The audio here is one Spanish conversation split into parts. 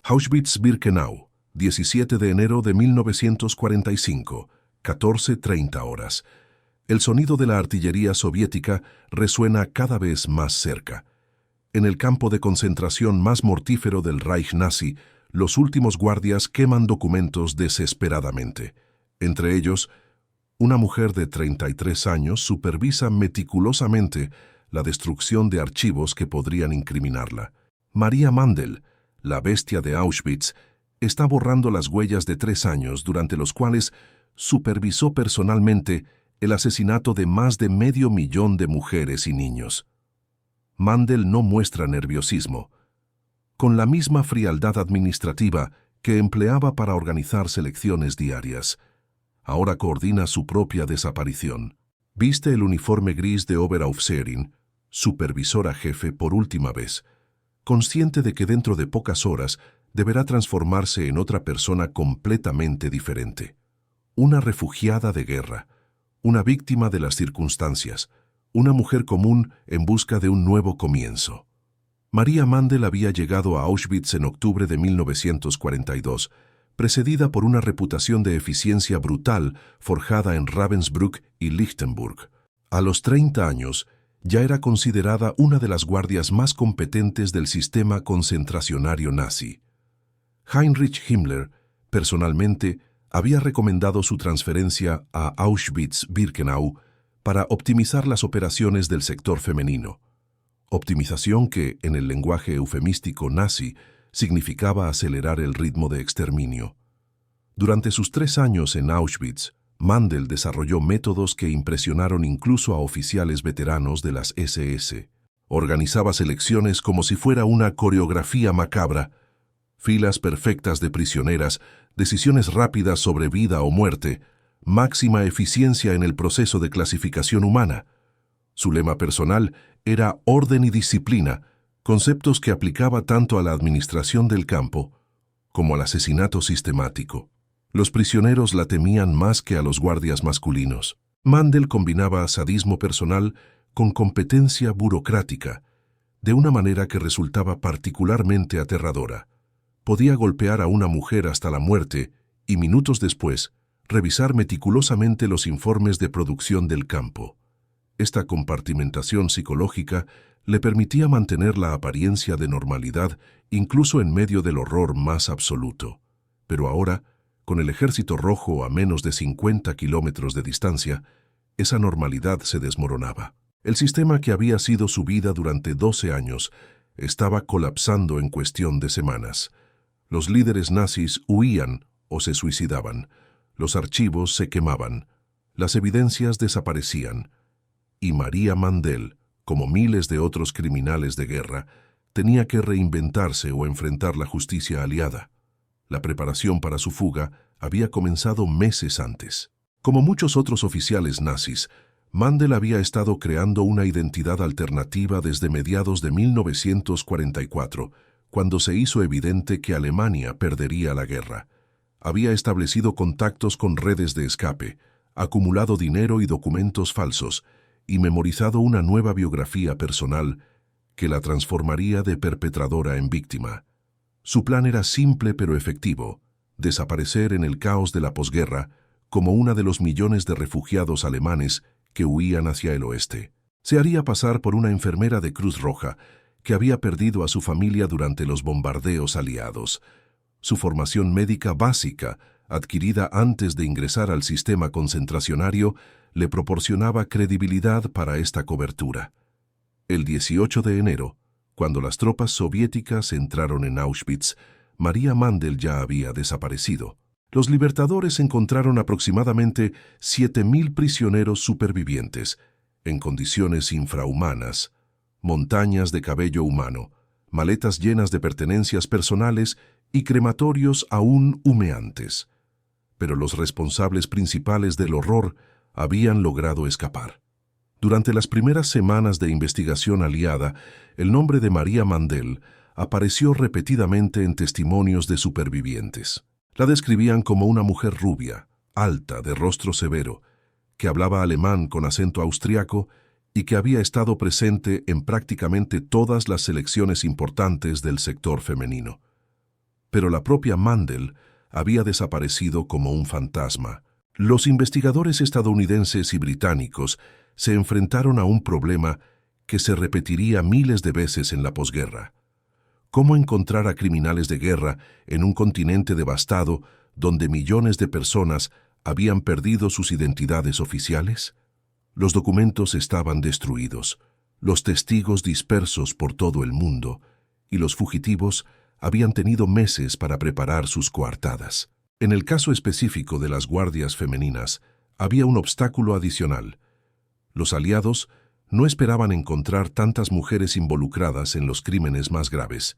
Auschwitz-Birkenau, 17 de enero de 1945, 14:30 horas. El sonido de la artillería soviética resuena cada vez más cerca. En el campo de concentración más mortífero del Reich nazi, los últimos guardias queman documentos desesperadamente. Entre ellos, una mujer de 33 años supervisa meticulosamente la destrucción de archivos que podrían incriminarla. Maria Mandel, la bestia de Auschwitz, está borrando las huellas de 3 años durante los cuales supervisó personalmente el asesinato de más de 500,000 de mujeres y niños. Mandel no muestra nerviosismo. Con la misma frialdad administrativa que empleaba para organizar selecciones diarias, ahora coordina su propia desaparición. Viste el uniforme gris de Oberaufseherin, supervisora jefe por última vez, consciente de que dentro de pocas horas deberá transformarse en otra persona completamente diferente. Una refugiada de guerra, una víctima de las circunstancias, una mujer común en busca de un nuevo comienzo. Maria Mandel había llegado a Auschwitz en octubre de 1942, precedida por una reputación de eficiencia brutal forjada en Ravensbrück y Lichtenburg. A los 30 años, ya era considerada una de las guardias más competentes del sistema concentracionario nazi. Heinrich Himmler, personalmente, había recomendado su transferencia a Auschwitz-Birkenau para optimizar las operaciones del sector femenino. Optimización que, en el lenguaje eufemístico nazi, significaba acelerar el ritmo de exterminio. Durante sus 3 años en Auschwitz, Mandel desarrolló métodos que impresionaron incluso a oficiales veteranos de las SS. Organizaba selecciones como si fuera una coreografía macabra, filas perfectas de prisioneras, decisiones rápidas sobre vida o muerte, máxima eficiencia en el proceso de clasificación humana. Su lema personal era orden y disciplina, conceptos que aplicaba tanto a la administración del campo como al asesinato sistemático. Los prisioneros la temían más que a los guardias masculinos. Mandel combinaba sadismo personal con competencia burocrática, de una manera que resultaba particularmente aterradora. Podía golpear a una mujer hasta la muerte y minutos después revisar meticulosamente los informes de producción del campo. Esta compartimentación psicológica le permitía mantener la apariencia de normalidad incluso en medio del horror más absoluto. Pero ahora, con el ejército rojo a menos de 50 kilómetros de distancia, esa normalidad se desmoronaba. El sistema que había sido su vida durante 12 años estaba colapsando en cuestión de semanas. Los líderes nazis huían o se suicidaban. Los archivos se quemaban. Las evidencias desaparecían. Y Maria Mandel, como miles de otros criminales de guerra, tenía que reinventarse o enfrentar la justicia aliada. La preparación para su fuga había comenzado meses antes. Como muchos otros oficiales nazis, Mandel había estado creando una identidad alternativa desde mediados de 1944, cuando se hizo evidente que Alemania perdería la guerra. Había establecido contactos con redes de escape, acumulado dinero y documentos falsos, y memorizado una nueva biografía personal que la transformaría de perpetradora en víctima. Su plan era simple pero efectivo: desaparecer en el caos de la posguerra como una de los millones de refugiados alemanes que huían hacia el oeste. Se haría pasar por una enfermera de Cruz Roja que había perdido a su familia durante los bombardeos aliados. Su formación médica básica, adquirida antes de ingresar al sistema concentracionario, le proporcionaba credibilidad para esta cobertura. El 18 de enero, cuando las tropas soviéticas entraron en Auschwitz, Maria Mandel ya había desaparecido. Los libertadores encontraron aproximadamente 7,000 prisioneros supervivientes, en condiciones infrahumanas, montañas de cabello humano, maletas llenas de pertenencias personales y crematorios aún humeantes. Pero los responsables principales del horror habían logrado escapar. Durante las primeras semanas de investigación aliada, el nombre de Maria Mandel apareció repetidamente en testimonios de supervivientes. La describían como una mujer rubia, alta, de rostro severo, que hablaba alemán con acento austriaco y que había estado presente en prácticamente todas las selecciones importantes del sector femenino. pero la propia Mandel había desaparecido como un fantasma. Los investigadores estadounidenses y británicos se enfrentaron a un problema que se repetiría miles de veces en la posguerra. ¿Cómo encontrar a criminales de guerra en un continente devastado donde millones de personas habían perdido sus identidades oficiales? Los documentos estaban destruidos, los testigos dispersos por todo el mundo, y los fugitivos habían tenido meses para preparar sus coartadas. En el caso específico de las guardias femeninas, había un obstáculo adicional. Los aliados no esperaban encontrar tantas mujeres involucradas en los crímenes más graves.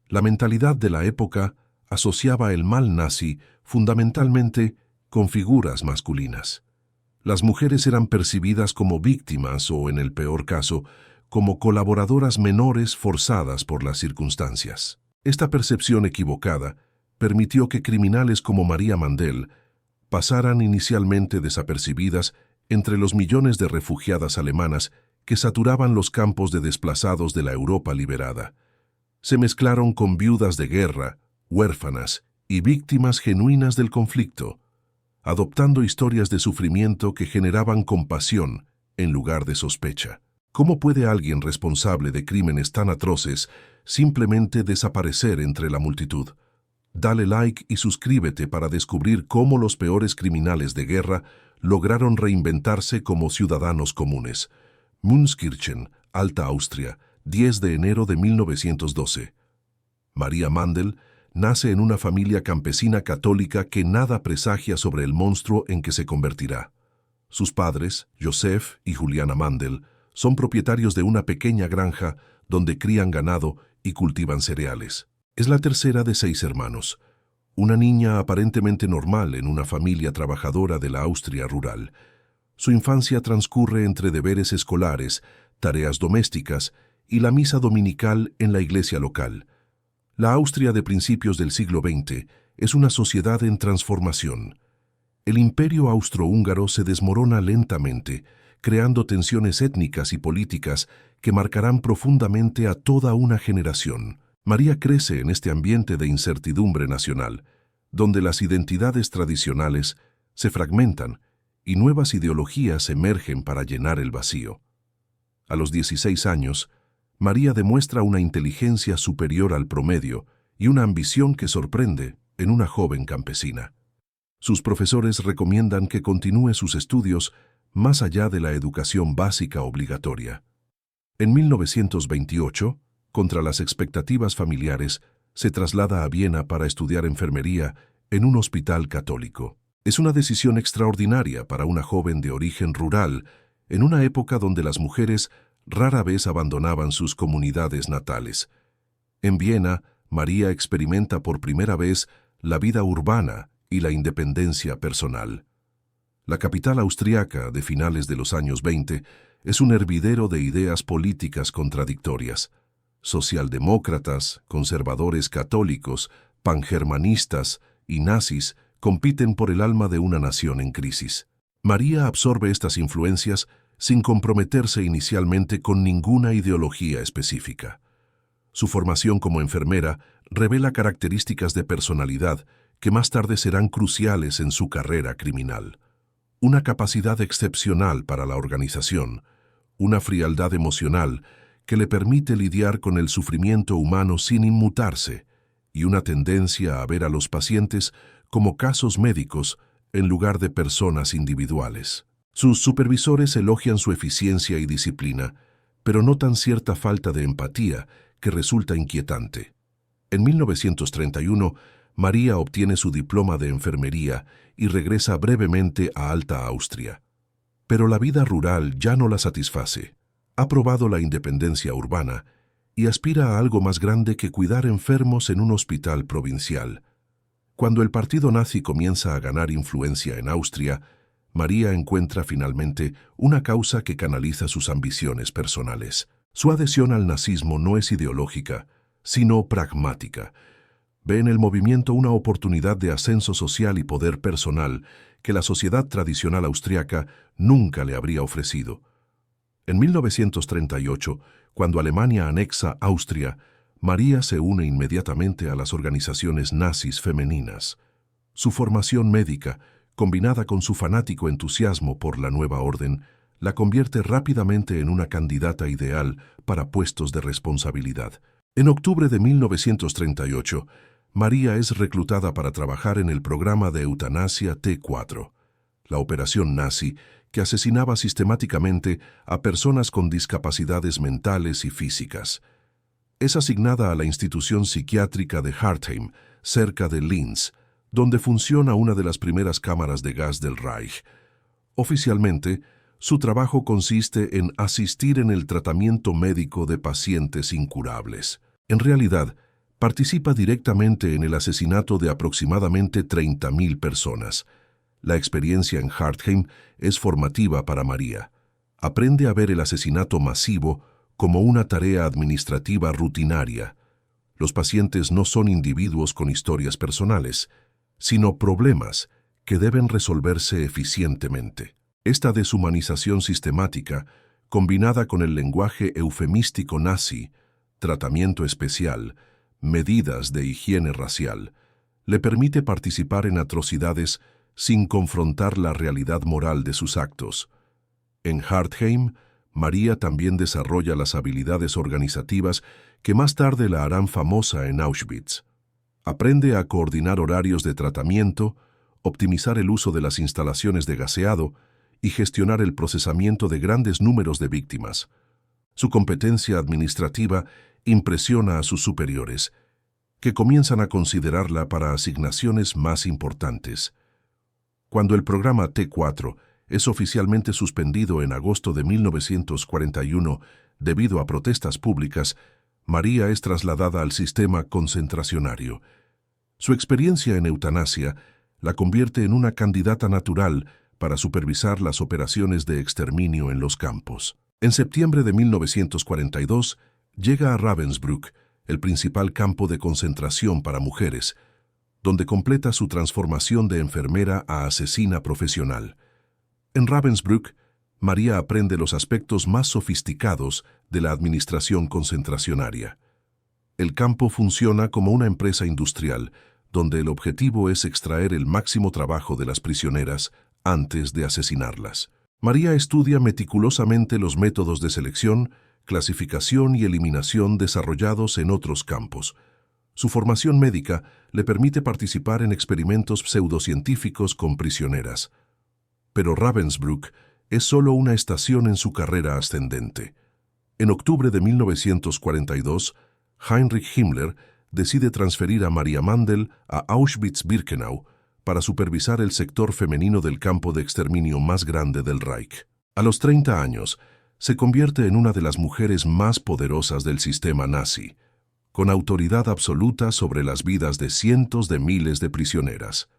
La mentalidad de la época asociaba el mal nazi fundamentalmente con figuras masculinas. Las mujeres eran percibidas como víctimas o, en el peor caso, como colaboradoras menores forzadas por las circunstancias. Esta percepción equivocada permitió que criminales como María Mandel pasaran inicialmente desapercibidas entre los millones de refugiadas alemanas que saturaban los campos de desplazados de la Europa liberada. Se mezclaron con viudas de guerra, huérfanas y víctimas genuinas del conflicto, adoptando historias de sufrimiento que generaban compasión en lugar de sospecha. ¿Cómo puede alguien responsable de crímenes tan atroces simplemente desaparecer entre la multitud? Dale like y suscríbete para descubrir cómo los peores criminales de guerra lograron reinventarse como ciudadanos comunes. Münskirchen, Alta Austria, 10 de enero de 1912. María Mandel nace en una familia campesina católica que nada presagia sobre el monstruo en que se convertirá. Sus padres, Joseph y Juliana Mandel, son propietarios de una pequeña granja donde crían ganado y cultivan cereales. Es la tercera de 6 hermanos, una niña aparentemente normal en una familia trabajadora de la Austria rural. Su infancia transcurre entre deberes escolares, tareas domésticas y la misa dominical en la iglesia local. La Austria de principios del siglo XX es una sociedad en transformación. El imperio austrohúngaro se desmorona lentamente, creando tensiones étnicas y políticas que marcarán profundamente a toda una generación. María crece en este ambiente de incertidumbre nacional, donde las identidades tradicionales se fragmentan y nuevas ideologías emergen para llenar el vacío. A los 16 años, María demuestra una inteligencia superior al promedio y una ambición que sorprende en una joven campesina. Sus profesores recomiendan que continúe sus estudios más allá de la educación básica obligatoria. En 1928, contra las expectativas familiares, se traslada a Viena para estudiar enfermería en un hospital católico. Es una decisión extraordinaria para una joven de origen rural, en una época donde las mujeres rara vez abandonaban sus comunidades natales. En Viena, María experimenta por primera vez la vida urbana y la independencia personal. La capital austriaca de finales de los años 20 es un hervidero de ideas políticas contradictorias. Socialdemócratas, conservadores católicos, pangermanistas y nazis compiten por el alma de una nación en crisis. María absorbe estas influencias sin comprometerse inicialmente con ninguna ideología específica. Su formación como enfermera revela características de personalidad que más tarde serán cruciales en su carrera criminal. Una capacidad excepcional para la organización, una frialdad emocional que le permite lidiar con el sufrimiento humano sin inmutarse, y una tendencia a ver a los pacientes como casos médicos en lugar de personas individuales. Sus supervisores elogian su eficiencia y disciplina, pero notan cierta falta de empatía que resulta inquietante. En 1931, María obtiene su diploma de enfermería y regresa brevemente a Alta Austria. Pero la vida rural ya no la satisface. Ha probado la independencia urbana y aspira a algo más grande que cuidar enfermos en un hospital provincial. Cuando el partido nazi comienza a ganar influencia en Austria, María encuentra finalmente una causa que canaliza sus ambiciones personales. Su adhesión al nazismo no es ideológica, sino pragmática. Ve en el movimiento una oportunidad de ascenso social y poder personal que la sociedad tradicional austriaca nunca le habría ofrecido. En 1938, cuando Alemania anexa Austria, María se une inmediatamente a las organizaciones nazis femeninas. Su formación médica, combinada con su fanático entusiasmo por la nueva orden, la convierte rápidamente en una candidata ideal para puestos de responsabilidad. En octubre de 1938, María es reclutada para trabajar en el programa de eutanasia T4, la operación nazi que asesinaba sistemáticamente a personas con discapacidades mentales y físicas. Es asignada a la institución psiquiátrica de Hartheim, cerca de Linz, donde funciona una de las primeras cámaras de gas del Reich. Oficialmente, su trabajo consiste en asistir en el tratamiento médico de pacientes incurables. En realidad, participa directamente en el asesinato de aproximadamente 30.000 personas. La experiencia en Hartheim es formativa para María. Aprende a ver el asesinato masivo como una tarea administrativa rutinaria. Los pacientes no son individuos con historias personales, sino problemas que deben resolverse eficientemente. Esta deshumanización sistemática, combinada con el lenguaje eufemístico nazi, tratamiento especial, medidas de higiene racial, le permite participar en atrocidades sin confrontar la realidad moral de sus actos. En Hartheim, María también desarrolla las habilidades organizativas que más tarde la harán famosa en Auschwitz. Aprende a coordinar horarios de tratamiento, optimizar el uso de las instalaciones de gaseado y gestionar el procesamiento de grandes números de víctimas. Su competencia administrativa impresiona a sus superiores, que comienzan a considerarla para asignaciones más importantes. Cuando el programa T4 es oficialmente suspendido en agosto de 1941 debido a protestas públicas, María es trasladada al sistema concentracionario. Su experiencia en eutanasia la convierte en una candidata natural para supervisar las operaciones de exterminio en los campos. En septiembre de 1942, llega a Ravensbrück, el principal campo de concentración para mujeres, donde completa su transformación de enfermera a asesina profesional. En Ravensbrück, María aprende los aspectos más sofisticados de la administración concentracionaria. El campo funciona como una empresa industrial, donde el objetivo es extraer el máximo trabajo de las prisioneras antes de asesinarlas. María estudia meticulosamente los métodos de selección, clasificación y eliminación desarrollados en otros campos. Su formación médica le permite participar en experimentos pseudocientíficos con prisioneras. Pero Ravensbrück es solo una estación en su carrera ascendente. En octubre de 1942, Heinrich Himmler decide transferir a Maria Mandel a Auschwitz-Birkenau para supervisar el sector femenino del campo de exterminio más grande del Reich. A los 30 años, se convierte en una de las mujeres más poderosas del sistema nazi, con autoridad absoluta sobre las vidas de cientos de miles de prisioneras.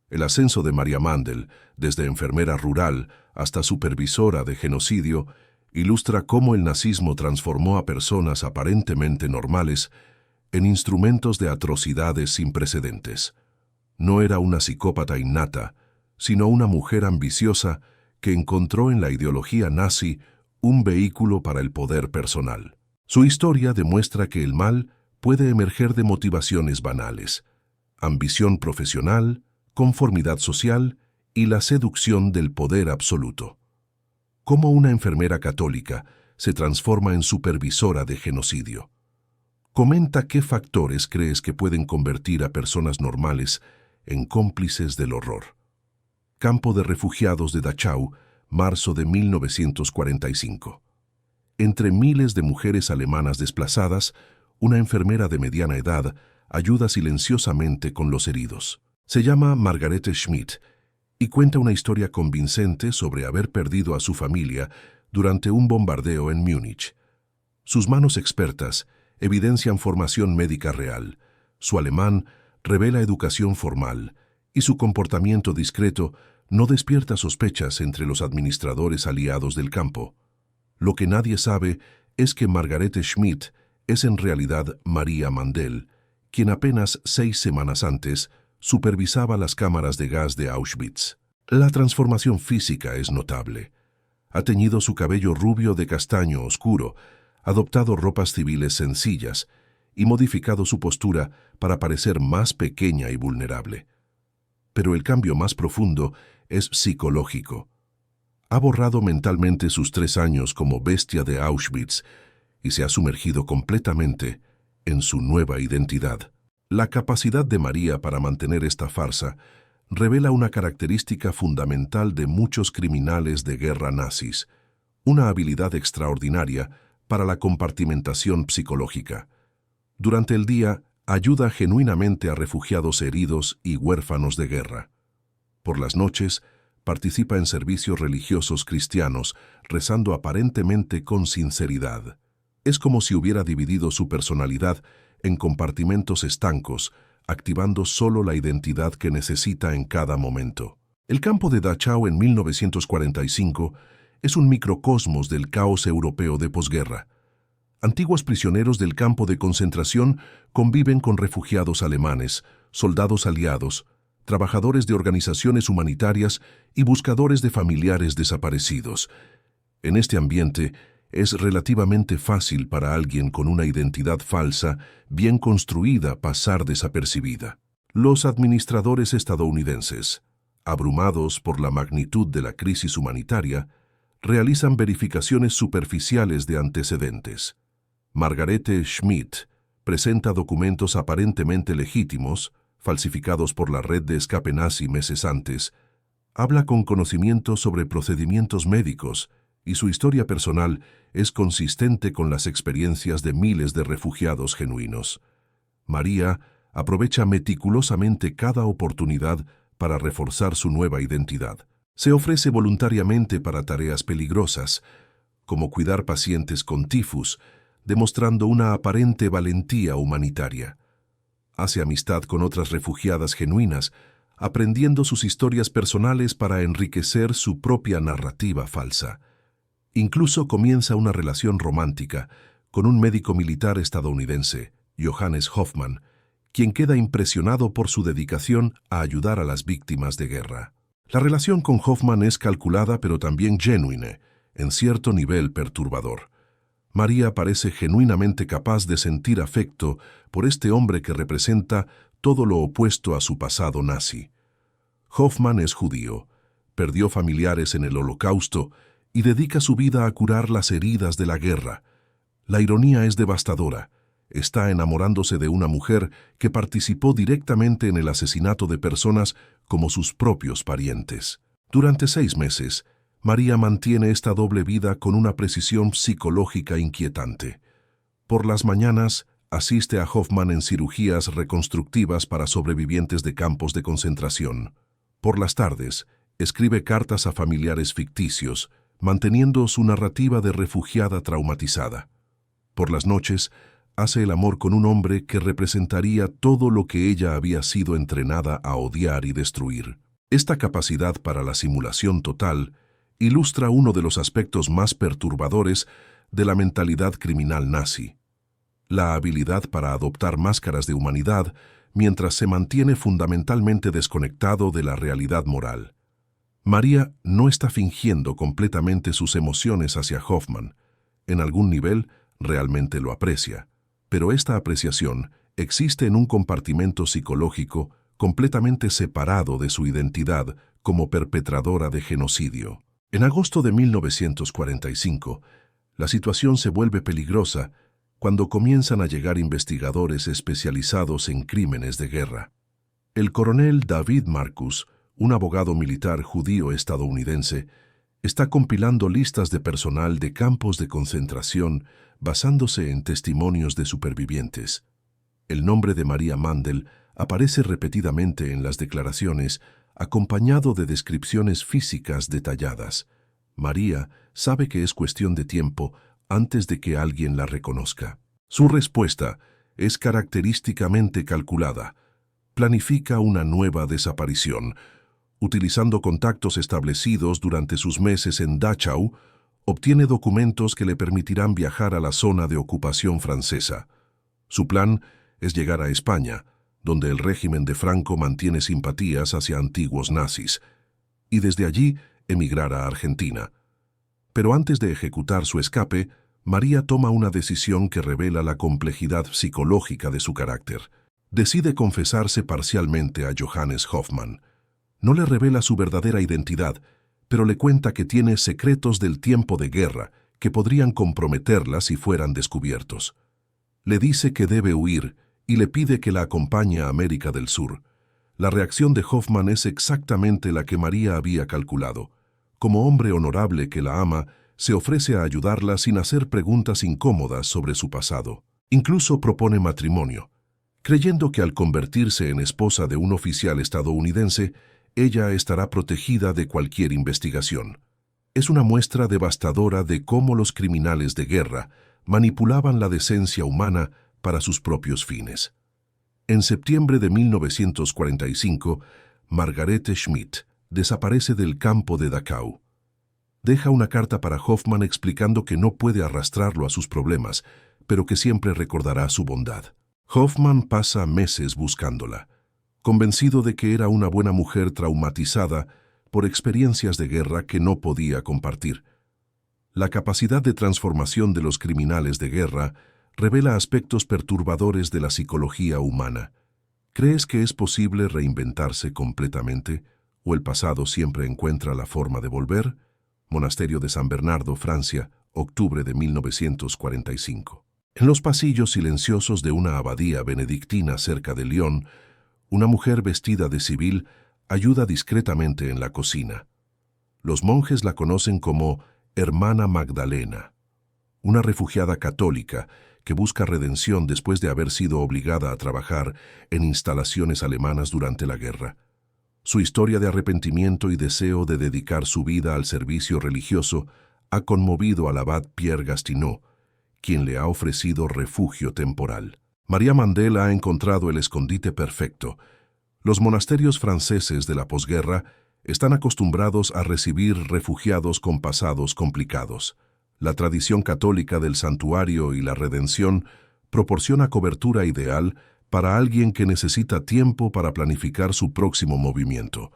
El ascenso de Maria Mandel, desde enfermera rural hasta supervisora de genocidio, ilustra cómo el nazismo transformó a personas aparentemente normales en instrumentos de atrocidades sin precedentes. No era una psicópata innata, sino una mujer ambiciosa que encontró en la ideología nazi un vehículo para el poder personal. Su historia demuestra que el mal puede emerger de motivaciones banales: ambición profesional, conformidad social y la seducción del poder absoluto. Cómo una enfermera católica se transforma en supervisora de genocidio. Comenta qué factores crees que pueden convertir a personas normales en cómplices del horror. Campo de refugiados de Dachau, marzo de 1945. Entre miles de mujeres alemanas desplazadas, una enfermera de mediana edad ayuda silenciosamente con los heridos. Se llama Margarete Schmidt y cuenta una historia convincente sobre haber perdido a su familia durante un bombardeo en Múnich. Sus manos expertas evidencian formación médica real, su alemán revela educación formal y su comportamiento discreto no despierta sospechas entre los administradores aliados del campo. Lo que nadie sabe es que Margarete Schmidt es en realidad Maria Mandel, quien apenas 6 semanas antes supervisaba las cámaras de gas de Auschwitz. La transformación física es notable. Ha teñido su cabello rubio de castaño oscuro, adoptado ropas civiles sencillas y modificado su postura para parecer más pequeña y vulnerable. Pero el cambio más profundo es psicológico. Ha borrado mentalmente sus 3 años como bestia de Auschwitz y se ha sumergido completamente en su nueva identidad. La capacidad de María para mantener esta farsa revela una característica fundamental de muchos criminales de guerra nazis, una habilidad extraordinaria para la compartimentación psicológica. Durante el día, ayuda genuinamente a refugiados heridos y huérfanos de guerra. Por las noches, participa en servicios religiosos cristianos, rezando aparentemente con sinceridad. Es como si hubiera dividido su personalidad en compartimentos estancos, activando solo la identidad que necesita en cada momento. El campo de Dachau en 1945 es un microcosmos del caos europeo de posguerra. Antiguos prisioneros del campo de concentración conviven con refugiados alemanes, soldados aliados, trabajadores de organizaciones humanitarias y buscadores de familiares desaparecidos. En este ambiente, es relativamente fácil para alguien con una identidad falsa, bien construida, pasar desapercibida. Los administradores estadounidenses, abrumados por la magnitud de la crisis humanitaria, realizan verificaciones superficiales de antecedentes. Margarete Schmidt presenta documentos aparentemente legítimos, falsificados por la red de escape nazi meses antes, habla con conocimiento sobre procedimientos médicos y su historia personal es consistente con las experiencias de miles de refugiados genuinos. María aprovecha meticulosamente cada oportunidad para reforzar su nueva identidad. Se ofrece voluntariamente para tareas peligrosas, como cuidar pacientes con tifus, demostrando una aparente valentía humanitaria. Hace amistad con otras refugiadas genuinas, aprendiendo sus historias personales para enriquecer su propia narrativa falsa. Incluso comienza una relación romántica con un médico militar estadounidense, Johannes Hoffmann, quien queda impresionado por su dedicación a ayudar a las víctimas de guerra. La relación con Hoffmann es calculada pero también genuina, en cierto nivel perturbador. María parece genuinamente capaz de sentir afecto por este hombre que representa todo lo opuesto a su pasado nazi. Hoffmann es judío, perdió familiares en el Holocausto y dedica su vida a curar las heridas de la guerra. La ironía es devastadora. Está enamorándose de una mujer que participó directamente en el asesinato de personas como sus propios parientes. Durante 6 meses, María mantiene esta doble vida con una precisión psicológica inquietante. Por las mañanas, asiste a Hoffmann en cirugías reconstructivas para sobrevivientes de campos de concentración. Por las tardes, escribe cartas a familiares ficticios, manteniendo su narrativa de refugiada traumatizada. Por las noches, hace el amor con un hombre que representaría todo lo que ella había sido entrenada a odiar y destruir. Esta capacidad para la simulación total ilustra uno de los aspectos más perturbadores de la mentalidad criminal nazi: la habilidad para adoptar máscaras de humanidad mientras se mantiene fundamentalmente desconectado de la realidad moral. María no está fingiendo completamente sus emociones hacia Hoffmann. En algún nivel, realmente lo aprecia, pero esta apreciación existe en un compartimento psicológico completamente separado de su identidad como perpetradora de genocidio. En agosto de 1945, la situación se vuelve peligrosa cuando comienzan a llegar investigadores especializados en crímenes de guerra. El coronel David Marcus, un abogado militar judío estadounidense, está compilando listas de personal de campos de concentración basándose en testimonios de supervivientes. El nombre de María Mandel aparece repetidamente en las declaraciones, acompañado de descripciones físicas detalladas. María sabe que es cuestión de tiempo antes de que alguien la reconozca. Su respuesta es característicamente calculada. Planifica una nueva desaparición. Utilizando contactos establecidos durante sus meses en Dachau, obtiene documentos que le permitirán viajar a la zona de ocupación francesa. Su plan es llegar a España, donde el régimen de Franco mantiene simpatías hacia antiguos nazis, y desde allí emigrar a Argentina. Pero antes de ejecutar su escape, María toma una decisión que revela la complejidad psicológica de su carácter. Decide confesarse parcialmente a Johannes Hoffmann. No le revela su verdadera identidad, pero le cuenta que tiene secretos del tiempo de guerra que podrían comprometerla si fueran descubiertos. Le dice que debe huir y le pide que la acompañe a América del Sur. La reacción de Hoffmann es exactamente la que María había calculado. Como hombre honorable que la ama, se ofrece a ayudarla sin hacer preguntas incómodas sobre su pasado. Incluso propone matrimonio, creyendo que al convertirse en esposa de un oficial estadounidense, ella estará protegida de cualquier investigación. Es una muestra devastadora de cómo los criminales de guerra manipulaban la decencia humana para sus propios fines. En septiembre de 1945, Margarete Schmidt desaparece del campo de Dachau. Deja una carta para Hoffmann explicando que no puede arrastrarlo a sus problemas, pero que siempre recordará su bondad. Hoffmann pasa meses buscándola, convencido de que era una buena mujer traumatizada por experiencias de guerra que no podía compartir. La capacidad de transformación de los criminales de guerra revela aspectos perturbadores de la psicología humana. ¿Crees que es posible reinventarse completamente, o el pasado siempre encuentra la forma de volver? Monasterio de San Bernardo, Francia, octubre de 1945. En los pasillos silenciosos de una abadía benedictina cerca de Lyon, una mujer vestida de civil ayuda discretamente en la cocina. Los monjes la conocen como Hermana Magdalena, una refugiada católica que busca redención después de haber sido obligada a trabajar en instalaciones alemanas durante la guerra. Su historia de arrepentimiento y deseo de dedicar su vida al servicio religioso ha conmovido al abad Pierre Gastineau, quien le ha ofrecido refugio temporal. María Mandel ha encontrado el escondite perfecto. Los monasterios franceses de la posguerra están acostumbrados a recibir refugiados con pasados complicados. La tradición católica del santuario y la redención proporciona cobertura ideal para alguien que necesita tiempo para planificar su próximo movimiento.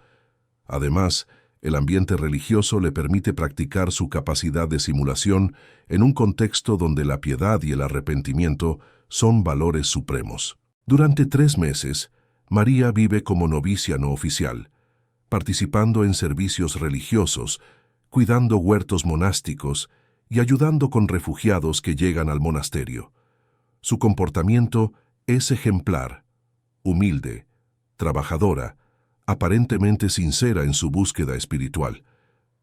Además, el ambiente religioso le permite practicar su capacidad de simulación en un contexto donde la piedad y el arrepentimiento son valores supremos. Durante 3 meses, María vive como novicia no oficial, participando en servicios religiosos, cuidando huertos monásticos y ayudando con refugiados que llegan al monasterio. Su comportamiento es ejemplar, humilde, trabajadora, aparentemente sincera en su búsqueda espiritual.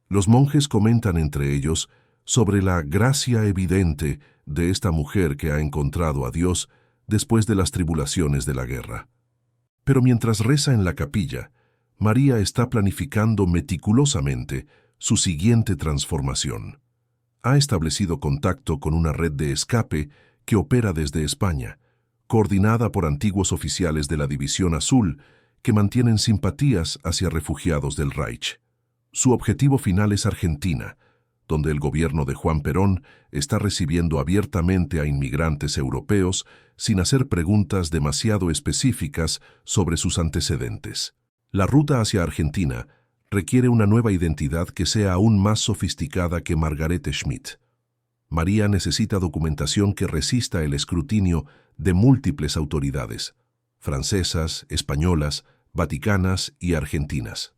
Los monjes comentan entre ellos sobre la gracia evidente de esta mujer que ha encontrado a Dios después de las tribulaciones de la guerra. Pero mientras reza en la capilla, María está planificando meticulosamente su siguiente transformación. Ha establecido contacto con una red de escape que opera desde España, coordinada por antiguos oficiales de la División Azul que mantienen simpatías hacia refugiados del Reich. Su objetivo final es Argentina, donde el gobierno de Juan Perón está recibiendo abiertamente a inmigrantes europeos sin hacer preguntas demasiado específicas sobre sus antecedentes. La ruta hacia Argentina requiere una nueva identidad que sea aún más sofisticada que Margarete Schmidt. María necesita documentación que resista el escrutinio de múltiples autoridades, francesas, españolas, vaticanas y argentinas.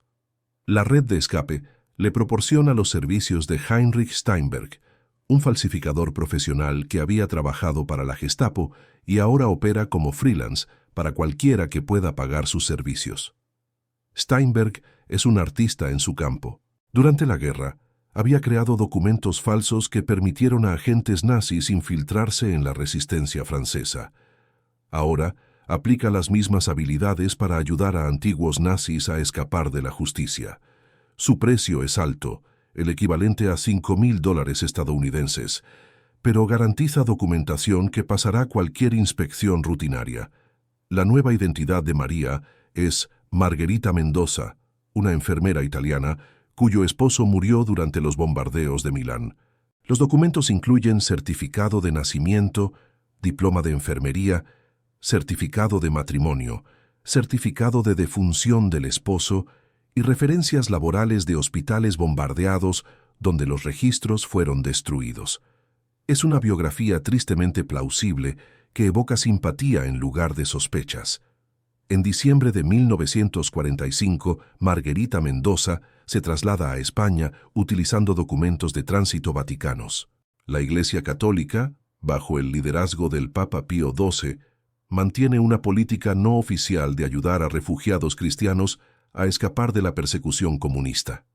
La red de escape le proporciona los servicios de Heinrich Steinberg, un falsificador profesional que había trabajado para la Gestapo y ahora opera como freelance para cualquiera que pueda pagar sus servicios. Steinberg es un artista en su campo. Durante la guerra, había creado documentos falsos que permitieron a agentes nazis infiltrarse en la resistencia francesa. Ahora, aplica las mismas habilidades para ayudar a antiguos nazis a escapar de la justicia. Su precio es alto, el equivalente a $5.000 estadounidenses, pero garantiza documentación que pasará cualquier inspección rutinaria. La nueva identidad de María es Margherita Mendoza, una enfermera italiana cuyo esposo murió durante los bombardeos de Milán. Los documentos incluyen certificado de nacimiento, diploma de enfermería, certificado de matrimonio, certificado de defunción del esposo y referencias laborales de hospitales bombardeados donde los registros fueron destruidos. Es una biografía tristemente plausible que evoca simpatía en lugar de sospechas. En diciembre de 1945, Margarita Mendoza se traslada a España utilizando documentos de tránsito vaticanos. La Iglesia Católica, bajo el liderazgo del Papa Pío XII, mantiene una política no oficial de ayudar a refugiados cristianos a escapar de la persecución comunista.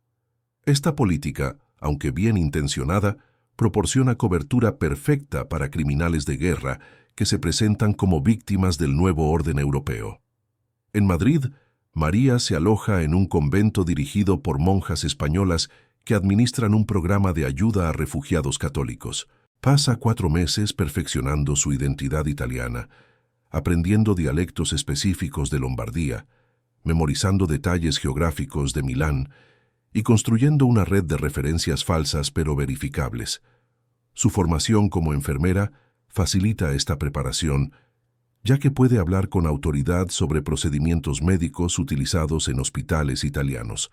Esta política, aunque bien intencionada, proporciona cobertura perfecta para criminales de guerra que se presentan como víctimas del nuevo orden europeo. En Madrid, María se aloja en un convento dirigido por monjas españolas que administran un programa de ayuda a refugiados católicos. Pasa 4 meses perfeccionando su identidad italiana, aprendiendo dialectos específicos de Lombardía, memorizando detalles geográficos de Milán y construyendo una red de referencias falsas pero verificables. Su formación como enfermera facilita esta preparación, ya que puede hablar con autoridad sobre procedimientos médicos utilizados en hospitales italianos.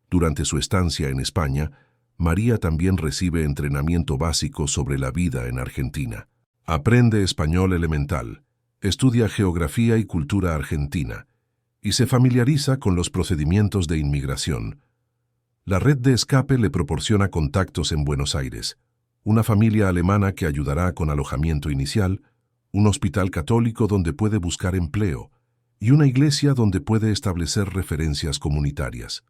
Durante su estancia en España, María también recibe entrenamiento básico sobre la vida en Argentina. Aprende español elemental, estudia geografía y cultura argentina, y se familiariza con los procedimientos de inmigración. La red de escape le proporciona contactos en Buenos Aires, una familia alemana que ayudará con alojamiento inicial, un hospital católico donde puede buscar empleo y una iglesia donde puede establecer referencias comunitarias.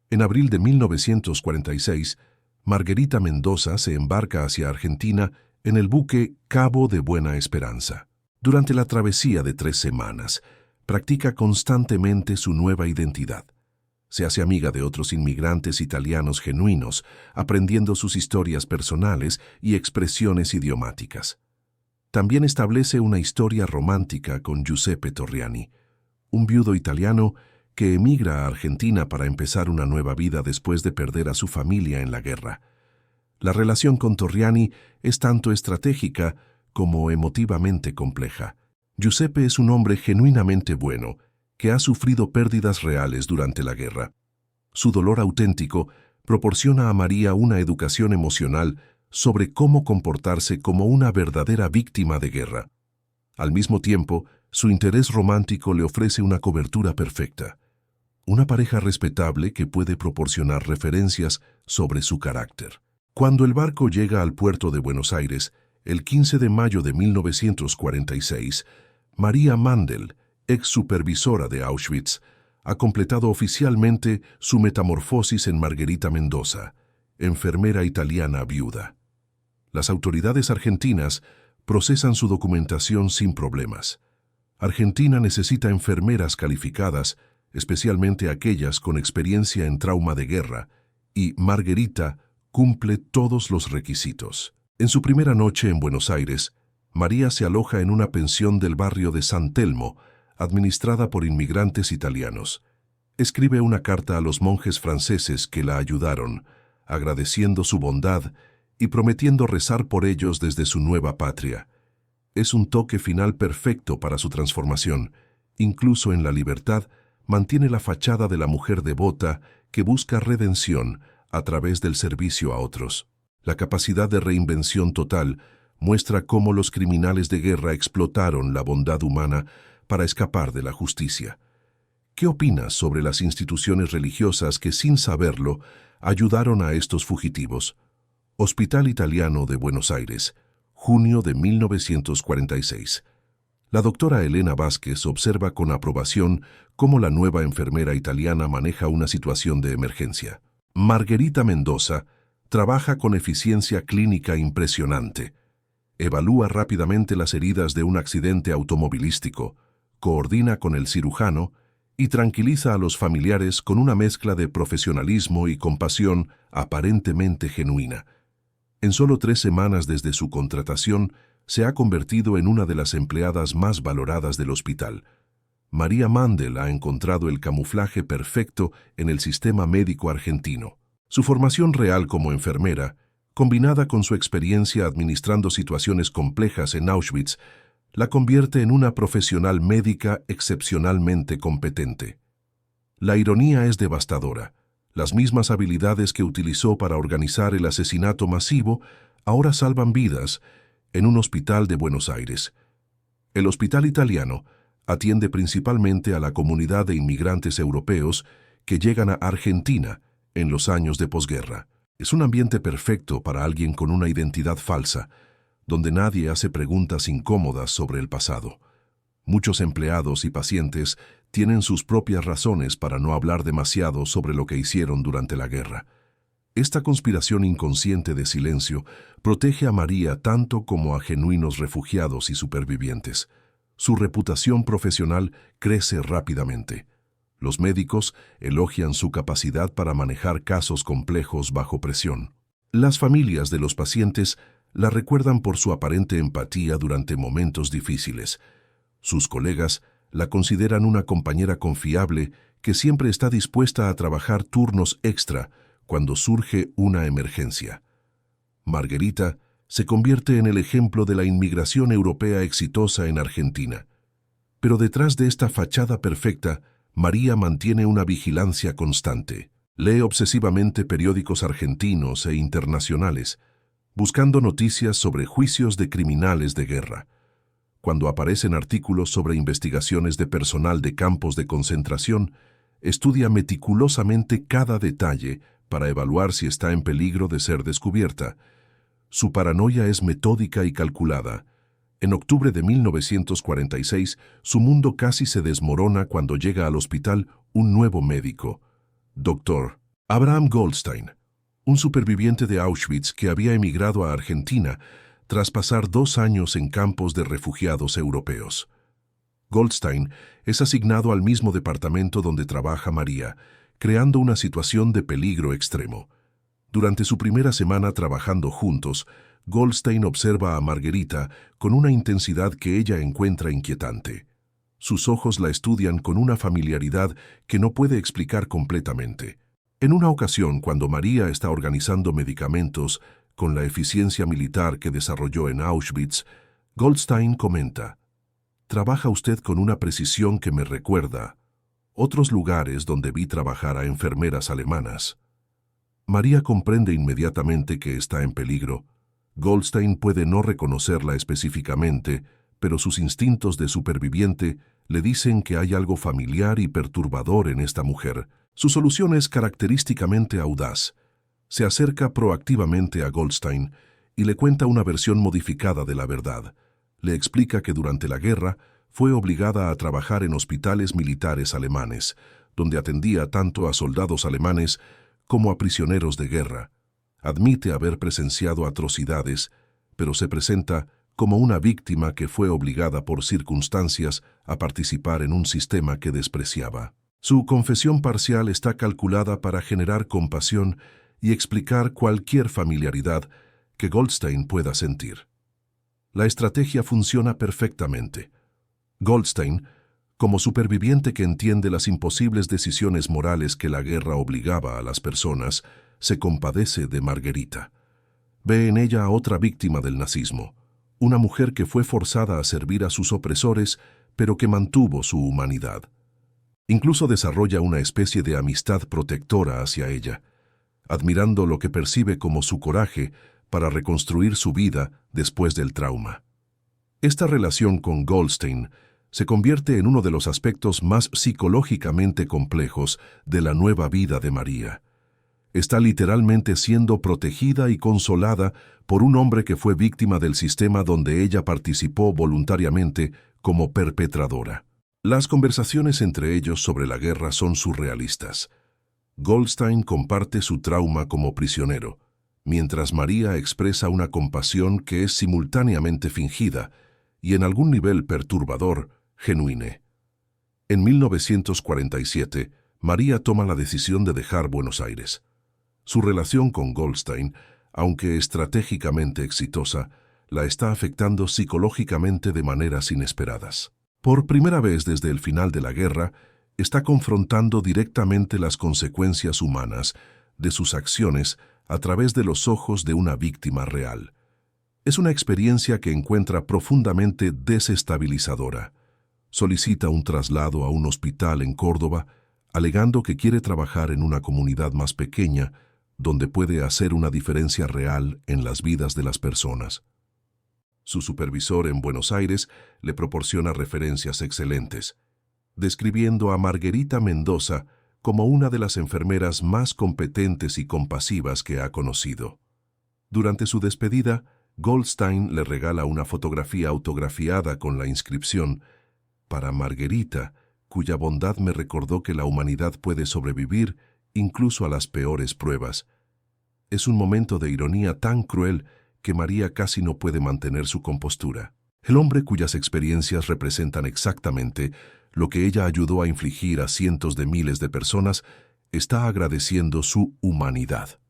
En abril de 1946, Margarita Mendoza se embarca hacia Argentina en el buque Cabo de Buena Esperanza. Durante la travesía de 3 semanas, practica constantemente su nueva identidad. Se hace amiga de otros inmigrantes italianos genuinos, aprendiendo sus historias personales y expresiones idiomáticas. También establece una historia romántica con Giuseppe Torriani, un viudo italiano que emigra a Argentina para empezar una nueva vida después de perder a su familia en la guerra. La relación con Torriani es tanto estratégica como emotivamente compleja. Giuseppe es un hombre genuinamente bueno, que ha sufrido pérdidas reales durante la guerra. Su dolor auténtico proporciona a María una educación emocional sobre cómo comportarse como una verdadera víctima de guerra. Al mismo tiempo, su interés romántico le ofrece una cobertura perfecta. Una pareja respetable que puede proporcionar referencias sobre su carácter. Cuando el barco llega al puerto de Buenos Aires, el 15 de mayo de 1946, María Mandel, ex supervisora de Auschwitz, ha completado oficialmente su metamorfosis en Margarita Mendoza, enfermera italiana viuda. Las autoridades argentinas procesan su documentación sin problemas. Argentina necesita enfermeras calificadas, especialmente aquellas con experiencia en trauma de guerra, y Margarita cumple todos los requisitos. En su primera noche en Buenos Aires, María se aloja en una pensión del barrio de San Telmo, administrada por inmigrantes italianos. Escribe una carta a los monjes franceses que la ayudaron, agradeciendo su bondad y prometiendo rezar por ellos desde su nueva patria. Es un toque final perfecto para su transformación. Incluso en la libertad, mantiene la fachada de la mujer devota que busca redención a través del servicio a otros. La capacidad de reinvención total muestra cómo los criminales de guerra explotaron la bondad humana para escapar de la justicia. ¿Qué opinas sobre las instituciones religiosas que, sin saberlo, ayudaron a estos fugitivos? Hospital Italiano de Buenos Aires, junio de 1946. La doctora Elena Vázquez observa con aprobación cómo la nueva enfermera italiana maneja una situación de emergencia. Margarita Mendoza trabaja con eficiencia clínica impresionante. Evalúa rápidamente las heridas de un accidente automovilístico, coordina con el cirujano y tranquiliza a los familiares con una mezcla de profesionalismo y compasión aparentemente genuina. En solo 3 semanas desde su contratación, se ha convertido en una de las empleadas más valoradas del hospital. María Mandel ha encontrado el camuflaje perfecto en el sistema médico argentino. Su formación real como enfermera, combinada con su experiencia administrando situaciones complejas en Auschwitz, la convierte en una profesional médica excepcionalmente competente. La ironía es devastadora. Las mismas habilidades que utilizó para organizar el asesinato masivo ahora salvan vidas en un hospital de Buenos Aires. El Hospital Italiano atiende principalmente a la comunidad de inmigrantes europeos que llegan a Argentina en los años de posguerra. Es un ambiente perfecto para alguien con una identidad falsa, donde nadie hace preguntas incómodas sobre el pasado. Muchos empleados y pacientes tienen sus propias razones para no hablar demasiado sobre lo que hicieron durante la guerra. Esta conspiración inconsciente de silencio protege a María tanto como a genuinos refugiados y supervivientes. Su reputación profesional crece rápidamente. Los médicos elogian su capacidad para manejar casos complejos bajo presión. Las familias de los pacientes la recuerdan por su aparente empatía durante momentos difíciles. Sus colegas la consideran una compañera confiable que siempre está dispuesta a trabajar turnos extra cuando surge una emergencia. Margherita se convierte en el ejemplo de la inmigración europea exitosa en Argentina. Pero detrás de esta fachada perfecta, María mantiene una vigilancia constante. Lee obsesivamente periódicos argentinos e internacionales, buscando noticias sobre juicios de criminales de guerra. Cuando aparecen artículos sobre investigaciones de personal de campos de concentración, estudia meticulosamente cada detalle para evaluar si está en peligro de ser descubierta. Su paranoia es metódica y calculada. En octubre de 1946, su mundo casi se desmorona cuando llega al hospital un nuevo médico, Dr. Abraham Goldstein, un superviviente de Auschwitz que había emigrado a Argentina tras pasar 2 años en campos de refugiados europeos. Goldstein es asignado al mismo departamento donde trabaja María, creando una situación de peligro extremo. Durante su primera semana trabajando juntos, Goldstein observa a Margherita con una intensidad que ella encuentra inquietante. Sus ojos la estudian con una familiaridad que no puede explicar completamente. En una ocasión, cuando María está organizando medicamentos con la eficiencia militar que desarrolló en Auschwitz, Goldstein comenta: «Trabaja usted con una precisión que me recuerda otros lugares donde vi trabajar a enfermeras alemanas». María comprende inmediatamente que está en peligro. Goldstein puede no reconocerla específicamente, pero sus instintos de superviviente le dicen que hay algo familiar y perturbador en esta mujer. Su solución es característicamente audaz. Se acerca proactivamente a Goldstein y le cuenta una versión modificada de la verdad. Le explica que durante la guerra fue obligada a trabajar en hospitales militares alemanes, donde atendía tanto a soldados alemanes como a prisioneros de guerra. Admite haber presenciado atrocidades, pero se presenta como una víctima que fue obligada por circunstancias a participar en un sistema que despreciaba. Su confesión parcial está calculada para generar compasión y explicar cualquier familiaridad que Goldstein pueda sentir. La estrategia funciona perfectamente. Goldstein, como superviviente que entiende las imposibles decisiones morales que la guerra obligaba a las personas, se compadece de Margherita. Ve en ella a otra víctima del nazismo, una mujer que fue forzada a servir a sus opresores, pero que mantuvo su humanidad. Incluso desarrolla una especie de amistad protectora hacia ella, admirando lo que percibe como su coraje para reconstruir su vida después del trauma. Esta relación con Goldstein se convierte en uno de los aspectos más psicológicamente complejos de la nueva vida de María. Está literalmente siendo protegida y consolada por un hombre que fue víctima del sistema donde ella participó voluntariamente como perpetradora. Las conversaciones entre ellos sobre la guerra son surrealistas. Goldstein comparte su trauma como prisionero, mientras María expresa una compasión que es simultáneamente fingida y en algún nivel perturbador, genuine. En 1947, María toma la decisión de dejar Buenos Aires. Su relación con Goldstein, aunque estratégicamente exitosa, la está afectando psicológicamente de maneras inesperadas. Por primera vez desde el final de la guerra, está confrontando directamente las consecuencias humanas de sus acciones a través de los ojos de una víctima real. Es una experiencia que encuentra profundamente desestabilizadora. Solicita un traslado a un hospital en Córdoba alegando que quiere trabajar en una comunidad más pequeña donde puede hacer una diferencia real en las vidas de las personas. Su supervisor en Buenos Aires le proporciona referencias excelentes, describiendo a Margarita Mendoza como una de las enfermeras más competentes y compasivas que ha conocido. Durante su despedida, Goldstein le regala una fotografía autografiada con la inscripción: «Para Margarita, cuya bondad me recordó que la humanidad puede sobrevivir incluso a las peores pruebas». Es un momento de ironía tan cruel que María casi no puede mantener su compostura. El hombre cuyas experiencias representan exactamente lo que ella ayudó a infligir a cientos de miles de personas está agradeciendo su humanidad.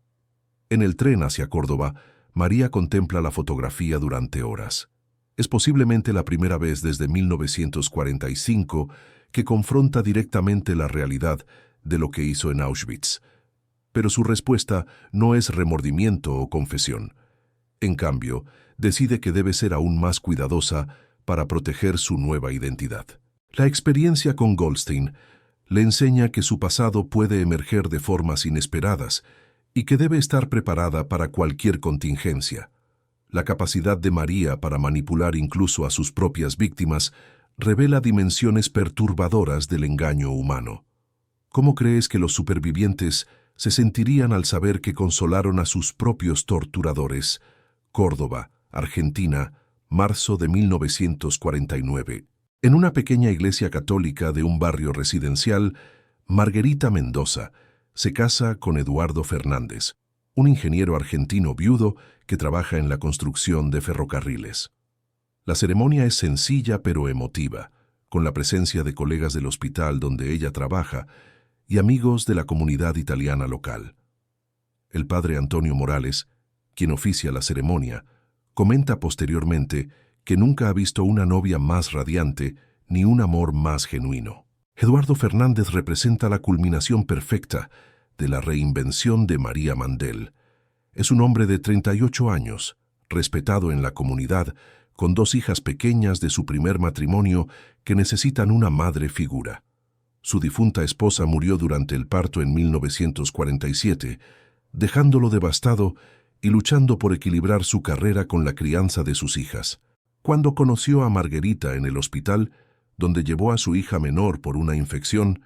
En el tren hacia Córdoba, María contempla la fotografía durante horas. Es posiblemente la primera vez desde 1945 que confronta directamente la realidad de lo que hizo en Auschwitz. Pero su respuesta no es remordimiento o confesión. En cambio, decide que debe ser aún más cuidadosa para proteger su nueva identidad. La experiencia con Goldstein le enseña que su pasado puede emerger de formas inesperadas y que debe estar preparada para cualquier contingencia. La capacidad de María para manipular incluso a sus propias víctimas revela dimensiones perturbadoras del engaño humano. ¿Cómo crees que los supervivientes se sentirían al saber que consolaron a sus propios torturadores? Córdoba, Argentina, marzo de 1949. En una pequeña iglesia católica de un barrio residencial, Margarita Mendoza se casa con Eduardo Fernández, un ingeniero argentino viudo que trabaja en la construcción de ferrocarriles. La ceremonia es sencilla pero emotiva, con la presencia de colegas del hospital donde ella trabaja y amigos de la comunidad italiana local. El padre Antonio Morales, quien oficia la ceremonia, comenta posteriormente que nunca ha visto una novia más radiante ni un amor más genuino. Eduardo Fernández representa la culminación perfecta de la reinvención de María Mandel. Es un hombre de 38 años, respetado en la comunidad, con 2 hijas pequeñas de su primer matrimonio que necesitan una madre figura. Su difunta esposa murió durante el parto en 1947, dejándolo devastado y luchando por equilibrar su carrera con la crianza de sus hijas. Cuando conoció a Margarita en el hospital, donde llevó a su hija menor por una infección,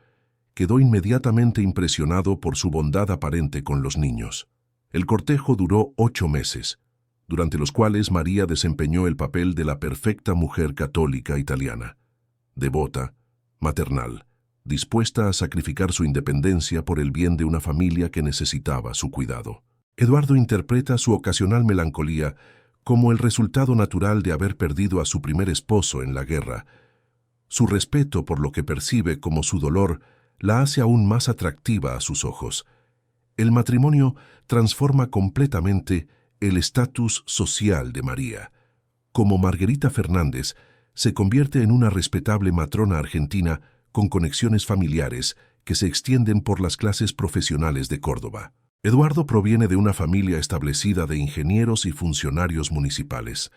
quedó inmediatamente impresionado por su bondad aparente con los niños. El cortejo duró 8 meses, durante los cuales María desempeñó el papel de la perfecta mujer católica italiana, devota, maternal, dispuesta a sacrificar su independencia por el bien de una familia que necesitaba su cuidado. Eduardo interpreta su ocasional melancolía como el resultado natural de haber perdido a su primer esposo en la guerra. Su respeto por lo que percibe como su dolor la hace aún más atractiva a sus ojos. El matrimonio transforma completamente el estatus social de María. Como Margarita Fernández, se convierte en una respetable matrona argentina con conexiones familiares que se extienden por las clases profesionales de Córdoba. Eduardo proviene de una familia establecida de ingenieros y funcionarios municipales.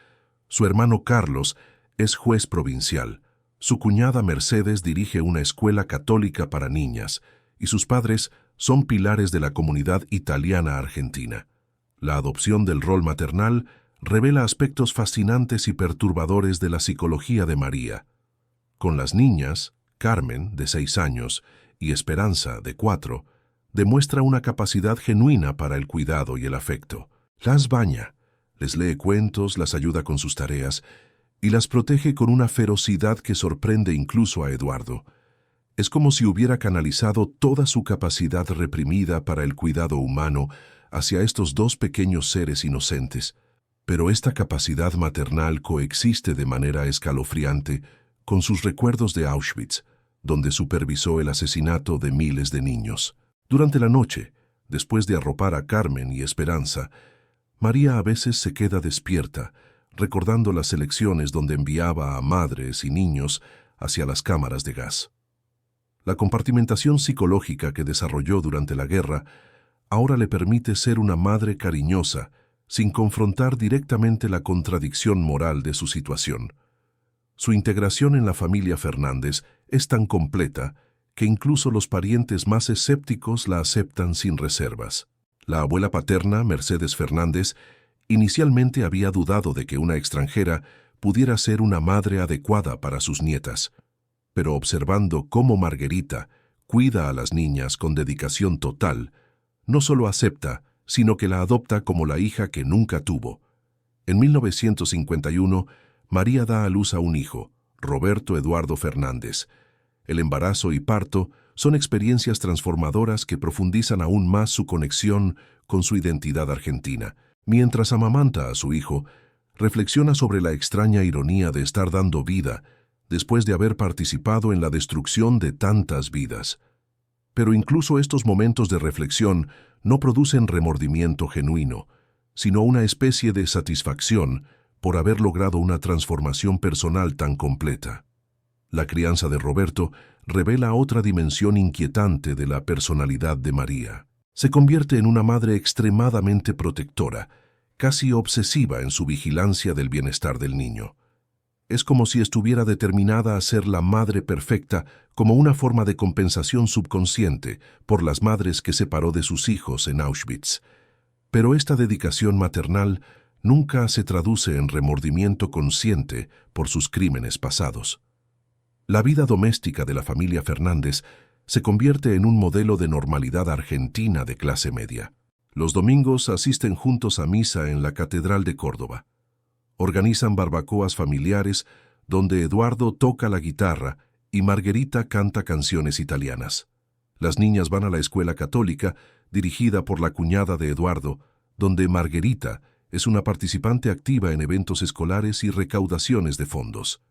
Su hermano Carlos es juez provincial. Su cuñada Mercedes dirige una escuela católica para niñas y sus padres son pilares de la comunidad italiana argentina. La adopción del rol maternal revela aspectos fascinantes y perturbadores de la psicología de María. Con las niñas, Carmen, de 6 años, y Esperanza, de 4, demuestra una capacidad genuina para el cuidado y el afecto. Las baña, les lee cuentos, las ayuda con sus tareas y las protege con una ferocidad que sorprende incluso a Eduardo. Es como si hubiera canalizado toda su capacidad reprimida para el cuidado humano hacia estos 2 pequeños seres inocentes. Pero esta capacidad maternal coexiste de manera escalofriante con sus recuerdos de Auschwitz, donde supervisó el asesinato de miles de niños. Durante la noche, después de arropar a Carmen y Esperanza, María a veces se queda despierta, recordando las elecciones donde enviaba a madres y niños hacia las cámaras de gas. La compartimentación psicológica que desarrolló durante la guerra ahora le permite ser una madre cariñosa, sin confrontar directamente la contradicción moral de su situación. Su integración en la familia Fernández es tan completa que incluso los parientes más escépticos la aceptan sin reservas. La abuela paterna, Mercedes Fernández, inicialmente había dudado de que una extranjera pudiera ser una madre adecuada para sus nietas, pero observando cómo Margarita cuida a las niñas con dedicación total, no solo acepta, sino que la adopta como la hija que nunca tuvo. En 1951, María da a luz a un hijo, Roberto Eduardo Fernández. El embarazo y parto son experiencias transformadoras que profundizan aún más su conexión con su identidad argentina. Mientras amamanta a su hijo, reflexiona sobre la extraña ironía de estar dando vida después de haber participado en la destrucción de tantas vidas. Pero incluso estos momentos de reflexión no producen remordimiento genuino, sino una especie de satisfacción por haber logrado una transformación personal tan completa. La crianza de Roberto revela otra dimensión inquietante de la personalidad de María. Se convierte en una madre extremadamente protectora, casi obsesiva en su vigilancia del bienestar del niño. Es como si estuviera determinada a ser la madre perfecta como una forma de compensación subconsciente por las madres que separó de sus hijos en Auschwitz. Pero esta dedicación maternal nunca se traduce en remordimiento consciente por sus crímenes pasados. La vida doméstica de la familia Fernández se convierte en un modelo de normalidad argentina de clase media. Los domingos asisten juntos a misa en la Catedral de Córdoba. Organizan barbacoas familiares donde Eduardo toca la guitarra y Margarita canta canciones italianas. Las niñas van a la escuela católica, dirigida por la cuñada de Eduardo, donde Margarita es una participante activa en eventos escolares y recaudaciones de fondos.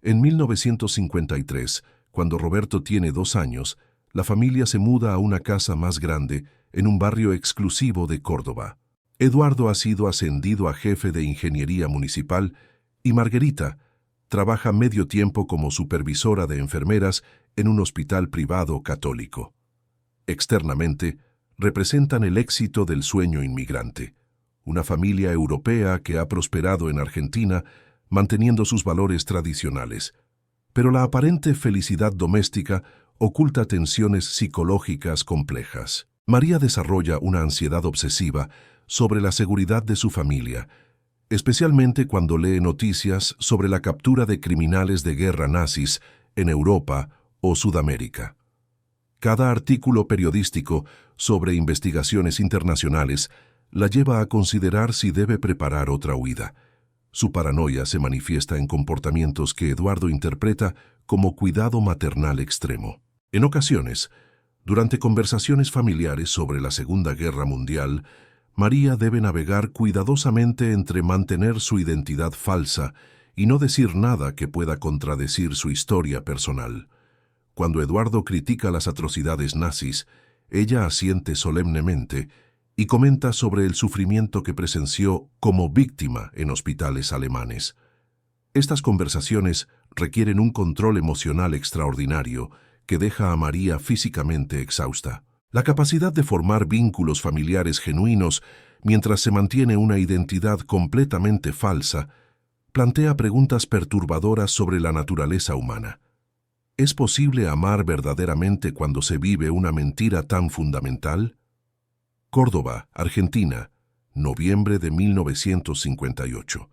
En 1953, cuando Roberto tiene 2 años, la familia se muda a una casa más grande en un barrio exclusivo de Córdoba. Eduardo ha sido ascendido a jefe de ingeniería municipal y Margarita trabaja medio tiempo como supervisora de enfermeras en un hospital privado católico. Externamente, representan el éxito del sueño inmigrante, una familia europea que ha prosperado en Argentina manteniendo sus valores tradicionales. Pero la aparente felicidad doméstica oculta tensiones psicológicas complejas. María desarrolla una ansiedad obsesiva sobre la seguridad de su familia, especialmente cuando lee noticias sobre la captura de criminales de guerra nazis en Europa o Sudamérica. Cada artículo periodístico sobre investigaciones internacionales la lleva a considerar si debe preparar otra huida. Su paranoia se manifiesta en comportamientos que Eduardo interpreta como cuidado maternal extremo. En ocasiones, durante conversaciones familiares sobre la Segunda Guerra Mundial, María debe navegar cuidadosamente entre mantener su identidad falsa y no decir nada que pueda contradecir su historia personal. Cuando Eduardo critica las atrocidades nazis, ella asiente solemnemente y comenta sobre el sufrimiento que presenció como víctima en hospitales alemanes. Estas conversaciones requieren un control emocional extraordinario que deja a María físicamente exhausta. La capacidad de formar vínculos familiares genuinos mientras se mantiene una identidad completamente falsa plantea preguntas perturbadoras sobre la naturaleza humana. ¿Es posible amar verdaderamente cuando se vive una mentira tan fundamental? Córdoba, Argentina, noviembre de 1958.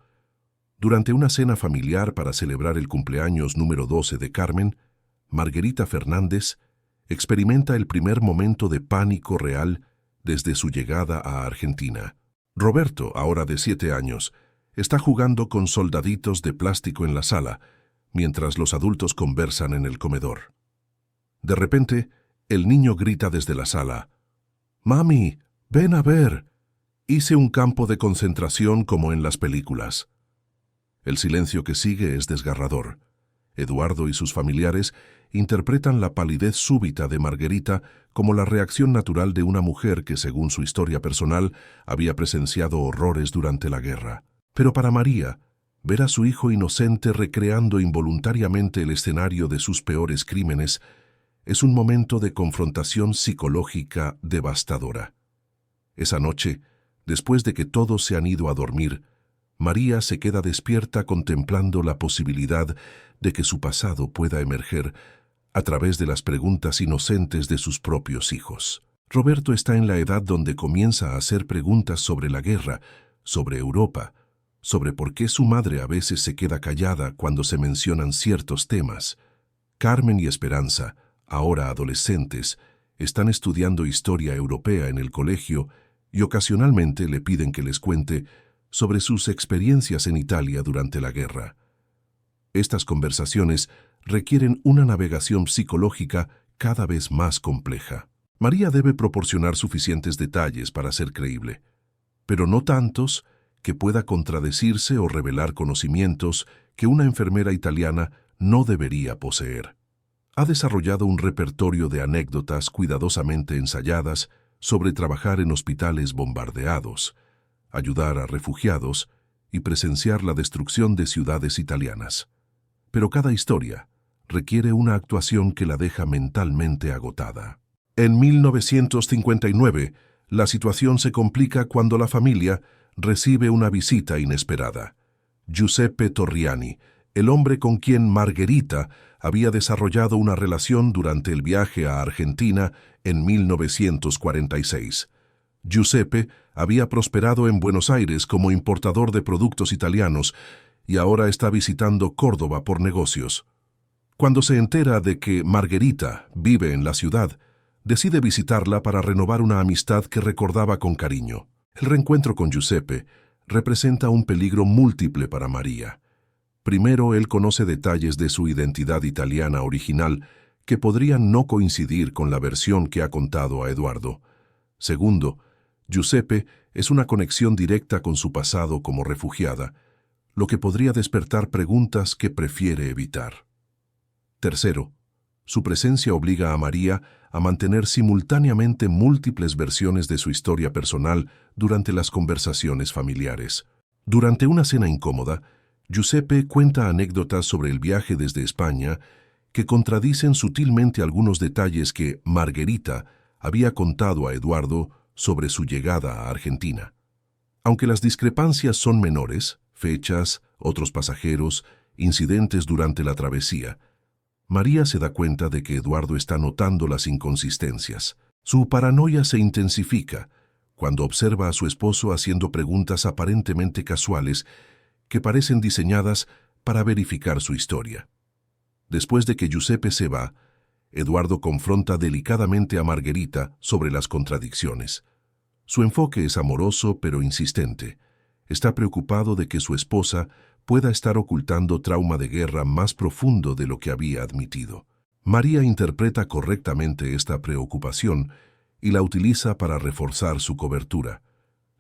Durante una cena familiar para celebrar el cumpleaños número 12 de Carmen, Margarita Fernández experimenta el primer momento de pánico real desde su llegada a Argentina. Roberto, ahora de 7 años, está jugando con soldaditos de plástico en la sala, mientras los adultos conversan en el comedor. De repente, el niño grita desde la sala: «¡Mami, ven a ver! Hice un campo de concentración como en las películas». El silencio que sigue es desgarrador. Eduardo y sus familiares interpretan la palidez súbita de Margarita como la reacción natural de una mujer que, según su historia personal, había presenciado horrores durante la guerra. Pero para María, ver a su hijo inocente recreando involuntariamente el escenario de sus peores crímenes es un momento de confrontación psicológica devastadora. Esa noche, después de que todos se han ido a dormir, María se queda despierta contemplando la posibilidad de que su pasado pueda emerger a través de las preguntas inocentes de sus propios hijos. Roberto está en la edad donde comienza a hacer preguntas sobre la guerra, sobre Europa, sobre por qué su madre a veces se queda callada cuando se mencionan ciertos temas. Carmen y Esperanza, ahora adolescentes, están estudiando historia europea en el colegio y ocasionalmente le piden que les cuente sobre sus experiencias en Italia durante la guerra. Estas conversaciones requieren una navegación psicológica cada vez más compleja. María debe proporcionar suficientes detalles para ser creíble, pero no tantos que pueda contradecirse o revelar conocimientos que una enfermera italiana no debería poseer. Ha desarrollado un repertorio de anécdotas cuidadosamente ensayadas sobre trabajar en hospitales bombardeados, ayudar a refugiados y presenciar la destrucción de ciudades italianas. Pero cada historia requiere una actuación que la deja mentalmente agotada. En 1959, la situación se complica cuando la familia recibe una visita inesperada. Giuseppe Torriani, el hombre con quien Margherita había desarrollado una relación durante el viaje a Argentina en 1946. Giuseppe había prosperado en Buenos Aires como importador de productos italianos y ahora está visitando Córdoba por negocios. Cuando se entera de que Margherita vive en la ciudad, decide visitarla para renovar una amistad que recordaba con cariño. El reencuentro con Giuseppe representa un peligro múltiple para María. Primero, él conoce detalles de su identidad italiana original que podrían no coincidir con la versión que ha contado a Eduardo. Segundo, Giuseppe es una conexión directa con su pasado como refugiada, lo que podría despertar preguntas que prefiere evitar. Tercero, su presencia obliga a María a mantener simultáneamente múltiples versiones de su historia personal durante las conversaciones familiares. Durante una cena incómoda, Giuseppe cuenta anécdotas sobre el viaje desde España que contradicen sutilmente algunos detalles que Margherita había contado a Eduardo sobre su llegada a Argentina. Aunque las discrepancias son menores, fechas, otros pasajeros, incidentes durante la travesía, María se da cuenta de que Eduardo está notando las inconsistencias. Su paranoia se intensifica cuando observa a su esposo haciendo preguntas aparentemente casuales que parecen diseñadas para verificar su historia. Después de que Giuseppe se va, Eduardo confronta delicadamente a Margherita sobre las contradicciones. Su enfoque es amoroso pero insistente. Está preocupado de que su esposa pueda estar ocultando trauma de guerra más profundo de lo que había admitido. María interpreta correctamente esta preocupación y la utiliza para reforzar su cobertura.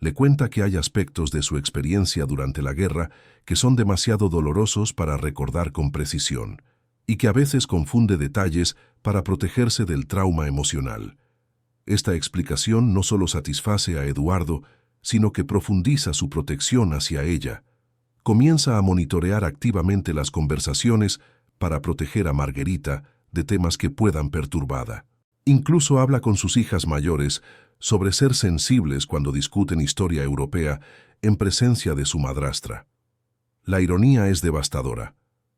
Le cuenta que hay aspectos de su experiencia durante la guerra que son demasiado dolorosos para recordar con precisión, y que a veces confunde detalles para protegerse del trauma emocional. Esta explicación no solo satisface a Eduardo, sino que profundiza su protección hacia ella. Comienza a monitorear activamente las conversaciones para proteger a Margherita de temas que puedan perturbarla. Incluso habla con sus hijas mayores sobre ser sensibles cuando discuten historia europea en presencia de su madrastra. La ironía es devastadora.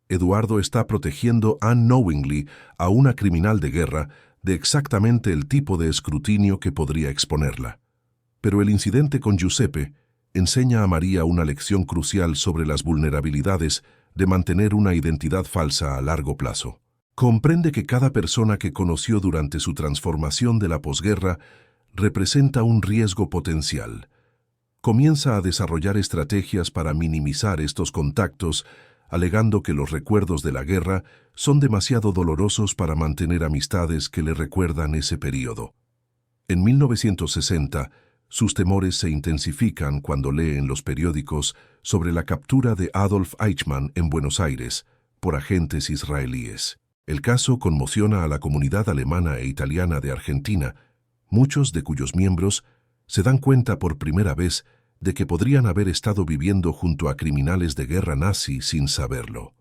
Eduardo está protegiendo unknowingly a una criminal de guerra de exactamente el tipo de escrutinio que podría exponerla. Pero el incidente con Giuseppe enseña a María una lección crucial sobre las vulnerabilidades de mantener una identidad falsa a largo plazo. Comprende que cada persona que conoció durante su transformación de la posguerra representa un riesgo potencial. Comienza a desarrollar estrategias para minimizar estos contactos, alegando que los recuerdos de la guerra son demasiado dolorosos para mantener amistades que le recuerdan ese periodo. En 1960, sus temores se intensifican cuando lee en los periódicos sobre la captura de Adolf Eichmann en Buenos Aires por agentes israelíes. El caso conmociona a la comunidad alemana e italiana de Argentina, muchos de cuyos miembros se dan cuenta por primera vez de que podrían haber estado viviendo junto a criminales de guerra nazi sin saberlo.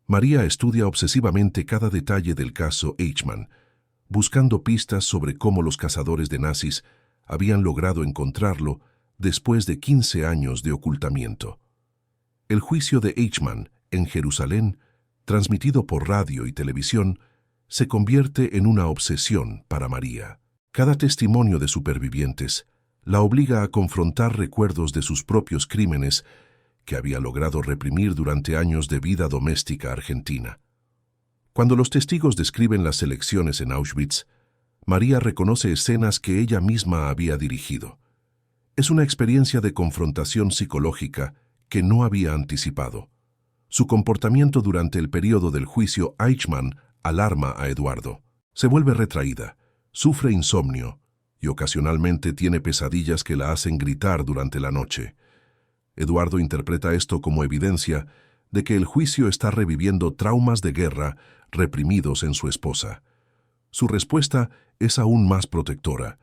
María estudia obsesivamente cada detalle del caso Eichmann, buscando pistas sobre cómo los cazadores de nazis habían logrado encontrarlo después de 15 años de ocultamiento. El juicio de Eichmann en Jerusalén, transmitido por radio y televisión, se convierte en una obsesión para María. Cada testimonio de supervivientes la obliga a confrontar recuerdos de sus propios crímenes que había logrado reprimir durante años de vida doméstica argentina. Cuando los testigos describen las elecciones en Auschwitz, María reconoce escenas que ella misma había dirigido. Es una experiencia de confrontación psicológica que no había anticipado. Su comportamiento durante el periodo del juicio Eichmann alarma a Eduardo. Se vuelve retraída, sufre insomnio y ocasionalmente tiene pesadillas que la hacen gritar durante la noche. Eduardo interpreta esto como evidencia de que el juicio está reviviendo traumas de guerra reprimidos en su esposa. Su respuesta es aún más protectora.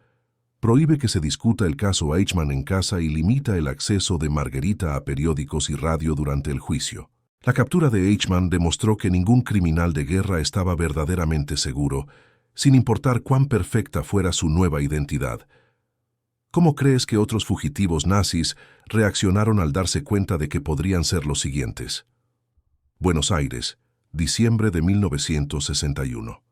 Prohíbe que se discuta el caso Eichmann en casa y limita el acceso de Margarita a periódicos y radio durante el juicio. La captura de Eichmann demostró que ningún criminal de guerra estaba verdaderamente seguro, sin importar cuán perfecta fuera su nueva identidad. ¿Cómo crees que otros fugitivos nazis reaccionaron al darse cuenta de que podrían ser los siguientes? Buenos Aires, diciembre de 1961.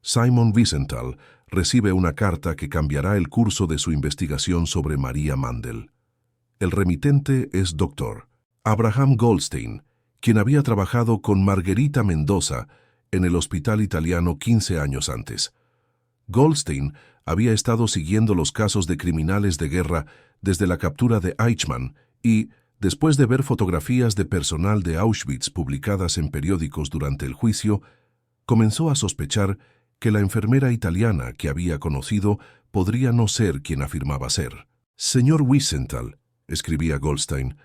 Simon Wiesenthal recibe una carta que cambiará el curso de su investigación sobre María Mandel. El remitente es Dr. Abraham Goldstein, quien había trabajado con Margherita Mendoza en el hospital italiano 15 años antes. Goldstein había estado siguiendo los casos de criminales de guerra desde la captura de Eichmann y, después de ver fotografías de personal de Auschwitz publicadas en periódicos durante el juicio, comenzó a sospechar que la enfermera italiana que había conocido podría no ser quien afirmaba ser. «Señor Wiesenthal», escribía Goldstein,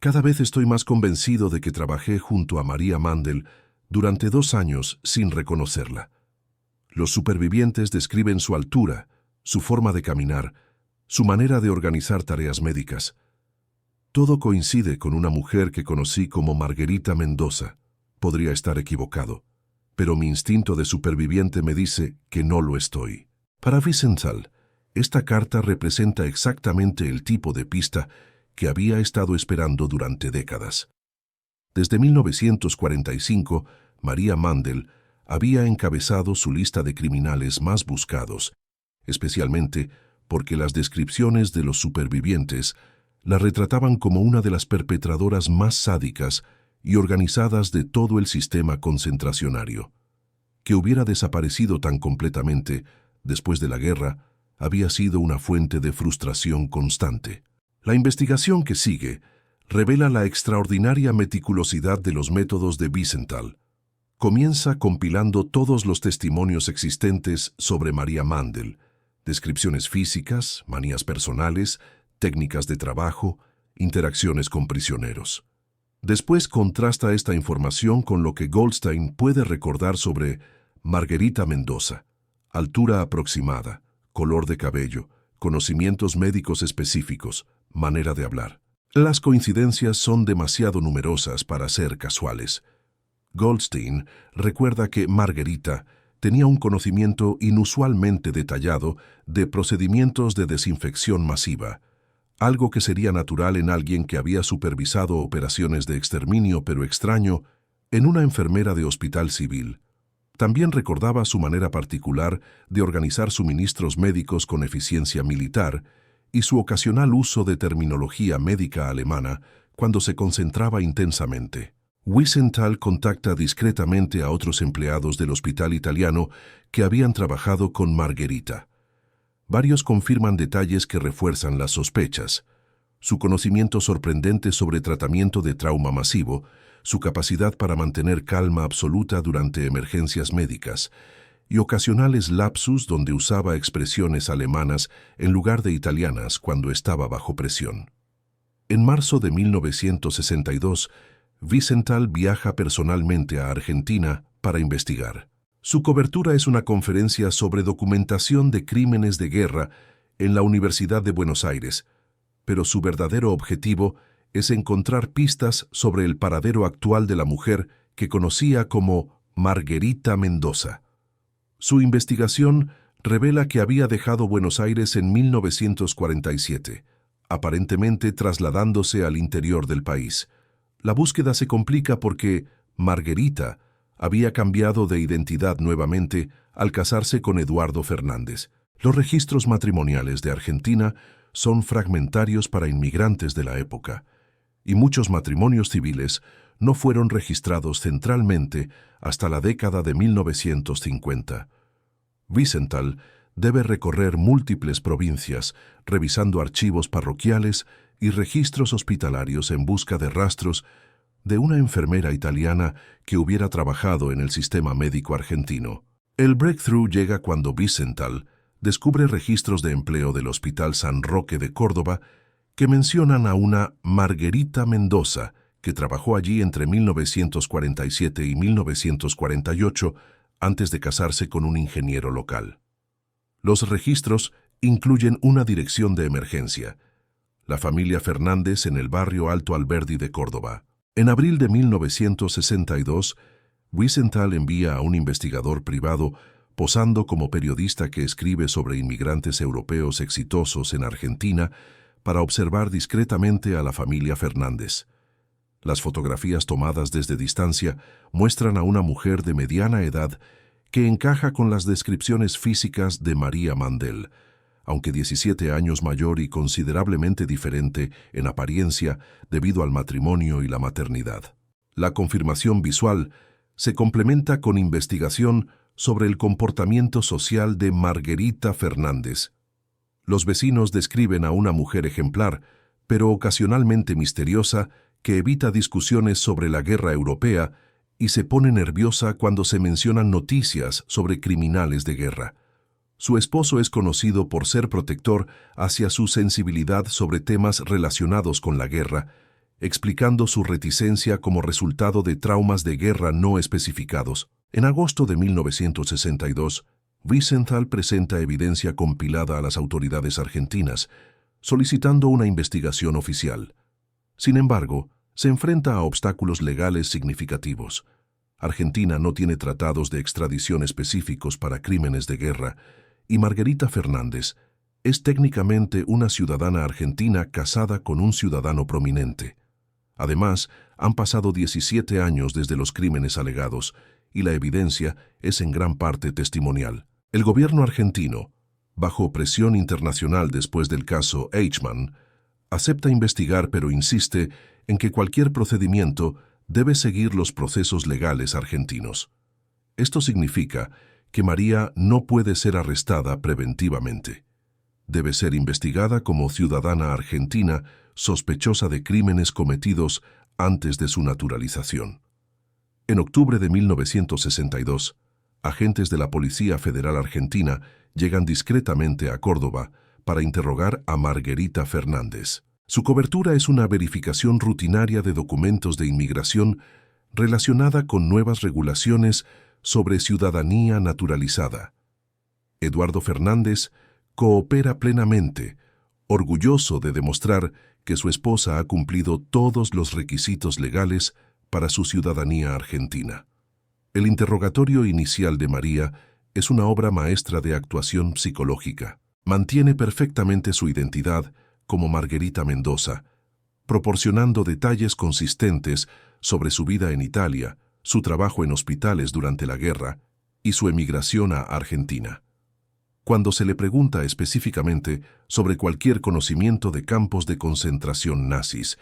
«cada vez estoy más convencido de que trabajé junto a María Mandel durante 2 años sin reconocerla. Los supervivientes describen su altura, su forma de caminar, su manera de organizar tareas médicas. Todo coincide con una mujer que conocí como Margherita Mendoza. Podría estar equivocado, pero mi instinto de superviviente me dice que no lo estoy». Para Wiesenthal, esta carta representa exactamente el tipo de pista que había estado esperando durante décadas. Desde 1945, María Mandel había encabezado su lista de criminales más buscados, especialmente porque las descripciones de los supervivientes la retrataban como una de las perpetradoras más sádicas y organizadas de todo el sistema concentracionario. Que hubiera desaparecido tan completamente después de la guerra había sido una fuente de frustración constante. La investigación que sigue revela la extraordinaria meticulosidad de los métodos de Wiesenthal. Comienza compilando todos los testimonios existentes sobre María Mandel, descripciones físicas, manías personales, técnicas de trabajo, interacciones con prisioneros. Después contrasta esta información con lo que Goldstein puede recordar sobre Margherita Mendoza: altura aproximada, color de cabello, conocimientos médicos específicos, manera de hablar. Las coincidencias son demasiado numerosas para ser casuales. Goldstein recuerda que Margherita tenía un conocimiento inusualmente detallado de procedimientos de desinfección masiva, algo que sería natural en alguien que había supervisado operaciones de exterminio pero extraño en una enfermera de hospital civil. También recordaba su manera particular de organizar suministros médicos con eficiencia militar y su ocasional uso de terminología médica alemana cuando se concentraba intensamente. Wiesenthal contacta discretamente a otros empleados del hospital italiano que habían trabajado con Margherita. Varios confirman detalles que refuerzan las sospechas: su conocimiento sorprendente sobre tratamiento de trauma masivo, su capacidad para mantener calma absoluta durante emergencias médicas, y ocasionales lapsus donde usaba expresiones alemanas en lugar de italianas cuando estaba bajo presión. En marzo de 1962, Wiesenthal viaja personalmente a Argentina para investigar. Su cobertura es una conferencia sobre documentación de crímenes de guerra en la Universidad de Buenos Aires, pero su verdadero objetivo es encontrar pistas sobre el paradero actual de la mujer que conocía como Margherita Mendoza. Su investigación revela que había dejado Buenos Aires en 1947, aparentemente trasladándose al interior del país. La búsqueda se complica porque Margherita había cambiado de identidad nuevamente al casarse con Eduardo Fernández. Los registros matrimoniales de Argentina son fragmentarios para inmigrantes de la época, y muchos matrimonios civiles no fueron registrados centralmente hasta la década de 1950. Wiesenthal debe recorrer múltiples provincias, revisando archivos parroquiales y registros hospitalarios en busca de rastros de una enfermera italiana que hubiera trabajado en el sistema médico argentino. El breakthrough llega cuando Wiesenthal descubre registros de empleo del Hospital San Roque de Córdoba que mencionan a una Margarita Mendoza, que trabajó allí entre 1947 y 1948 antes de casarse con un ingeniero local. Los registros incluyen una dirección de emergencia, la familia Fernández en el barrio Alto Alberdi de Córdoba. En abril de 1962, Wiesenthal envía a un investigador privado posando como periodista que escribe sobre inmigrantes europeos exitosos en Argentina para observar discretamente a la familia Fernández. Las fotografías tomadas desde distancia muestran a una mujer de mediana edad que encaja con las descripciones físicas de María Mandel, aunque 17 años mayor y considerablemente diferente en apariencia debido al matrimonio y la maternidad. La confirmación visual se complementa con investigación sobre el comportamiento social de Margarita Fernández. Los vecinos describen a una mujer ejemplar, pero ocasionalmente misteriosa, que evita discusiones sobre la guerra europea y se pone nerviosa cuando se mencionan noticias sobre criminales de guerra. Su esposo es conocido por ser protector hacia su sensibilidad sobre temas relacionados con la guerra, explicando su reticencia como resultado de traumas de guerra no especificados. En agosto de 1962, Wiesenthal presenta evidencia compilada a las autoridades argentinas, solicitando una investigación oficial. Sin embargo, se enfrenta a obstáculos legales significativos. Argentina no tiene tratados de extradición específicos para crímenes de guerra, y Margarita Fernández es técnicamente una ciudadana argentina casada con un ciudadano prominente. Además, han pasado 17 años desde los crímenes alegados, y la evidencia es en gran parte testimonial. El gobierno argentino, bajo presión internacional después del caso Eichmann, acepta investigar pero insiste en que cualquier procedimiento debe seguir los procesos legales argentinos. Esto significa que María no puede ser arrestada preventivamente. Debe ser investigada como ciudadana argentina sospechosa de crímenes cometidos antes de su naturalización. En octubre de 1962, agentes de la Policía Federal Argentina llegan discretamente a Córdoba para interrogar a Margarita Fernández. Su cobertura es una verificación rutinaria de documentos de inmigración relacionada con nuevas regulaciones sobre ciudadanía naturalizada. Eduardo Fernández coopera plenamente, orgulloso de demostrar que su esposa ha cumplido todos los requisitos legales para su ciudadanía argentina. El interrogatorio inicial de María es una obra maestra de actuación psicológica. Mantiene perfectamente su identidad como Margarita Mendoza, proporcionando detalles consistentes sobre su vida en Italia, su trabajo en hospitales durante la guerra y su emigración a Argentina. Cuando se le pregunta específicamente sobre cualquier conocimiento de campos de concentración nazis,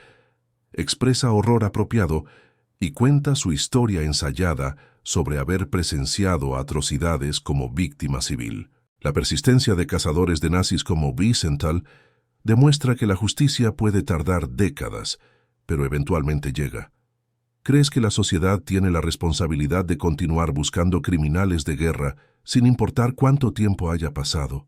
expresa horror apropiado y cuenta su historia ensayada sobre haber presenciado atrocidades como víctima civil. La persistencia de cazadores de nazis como Wiesenthal demuestra que la justicia puede tardar décadas, pero eventualmente llega. ¿Crees que la sociedad tiene la responsabilidad de continuar buscando criminales de guerra sin importar cuánto tiempo haya pasado?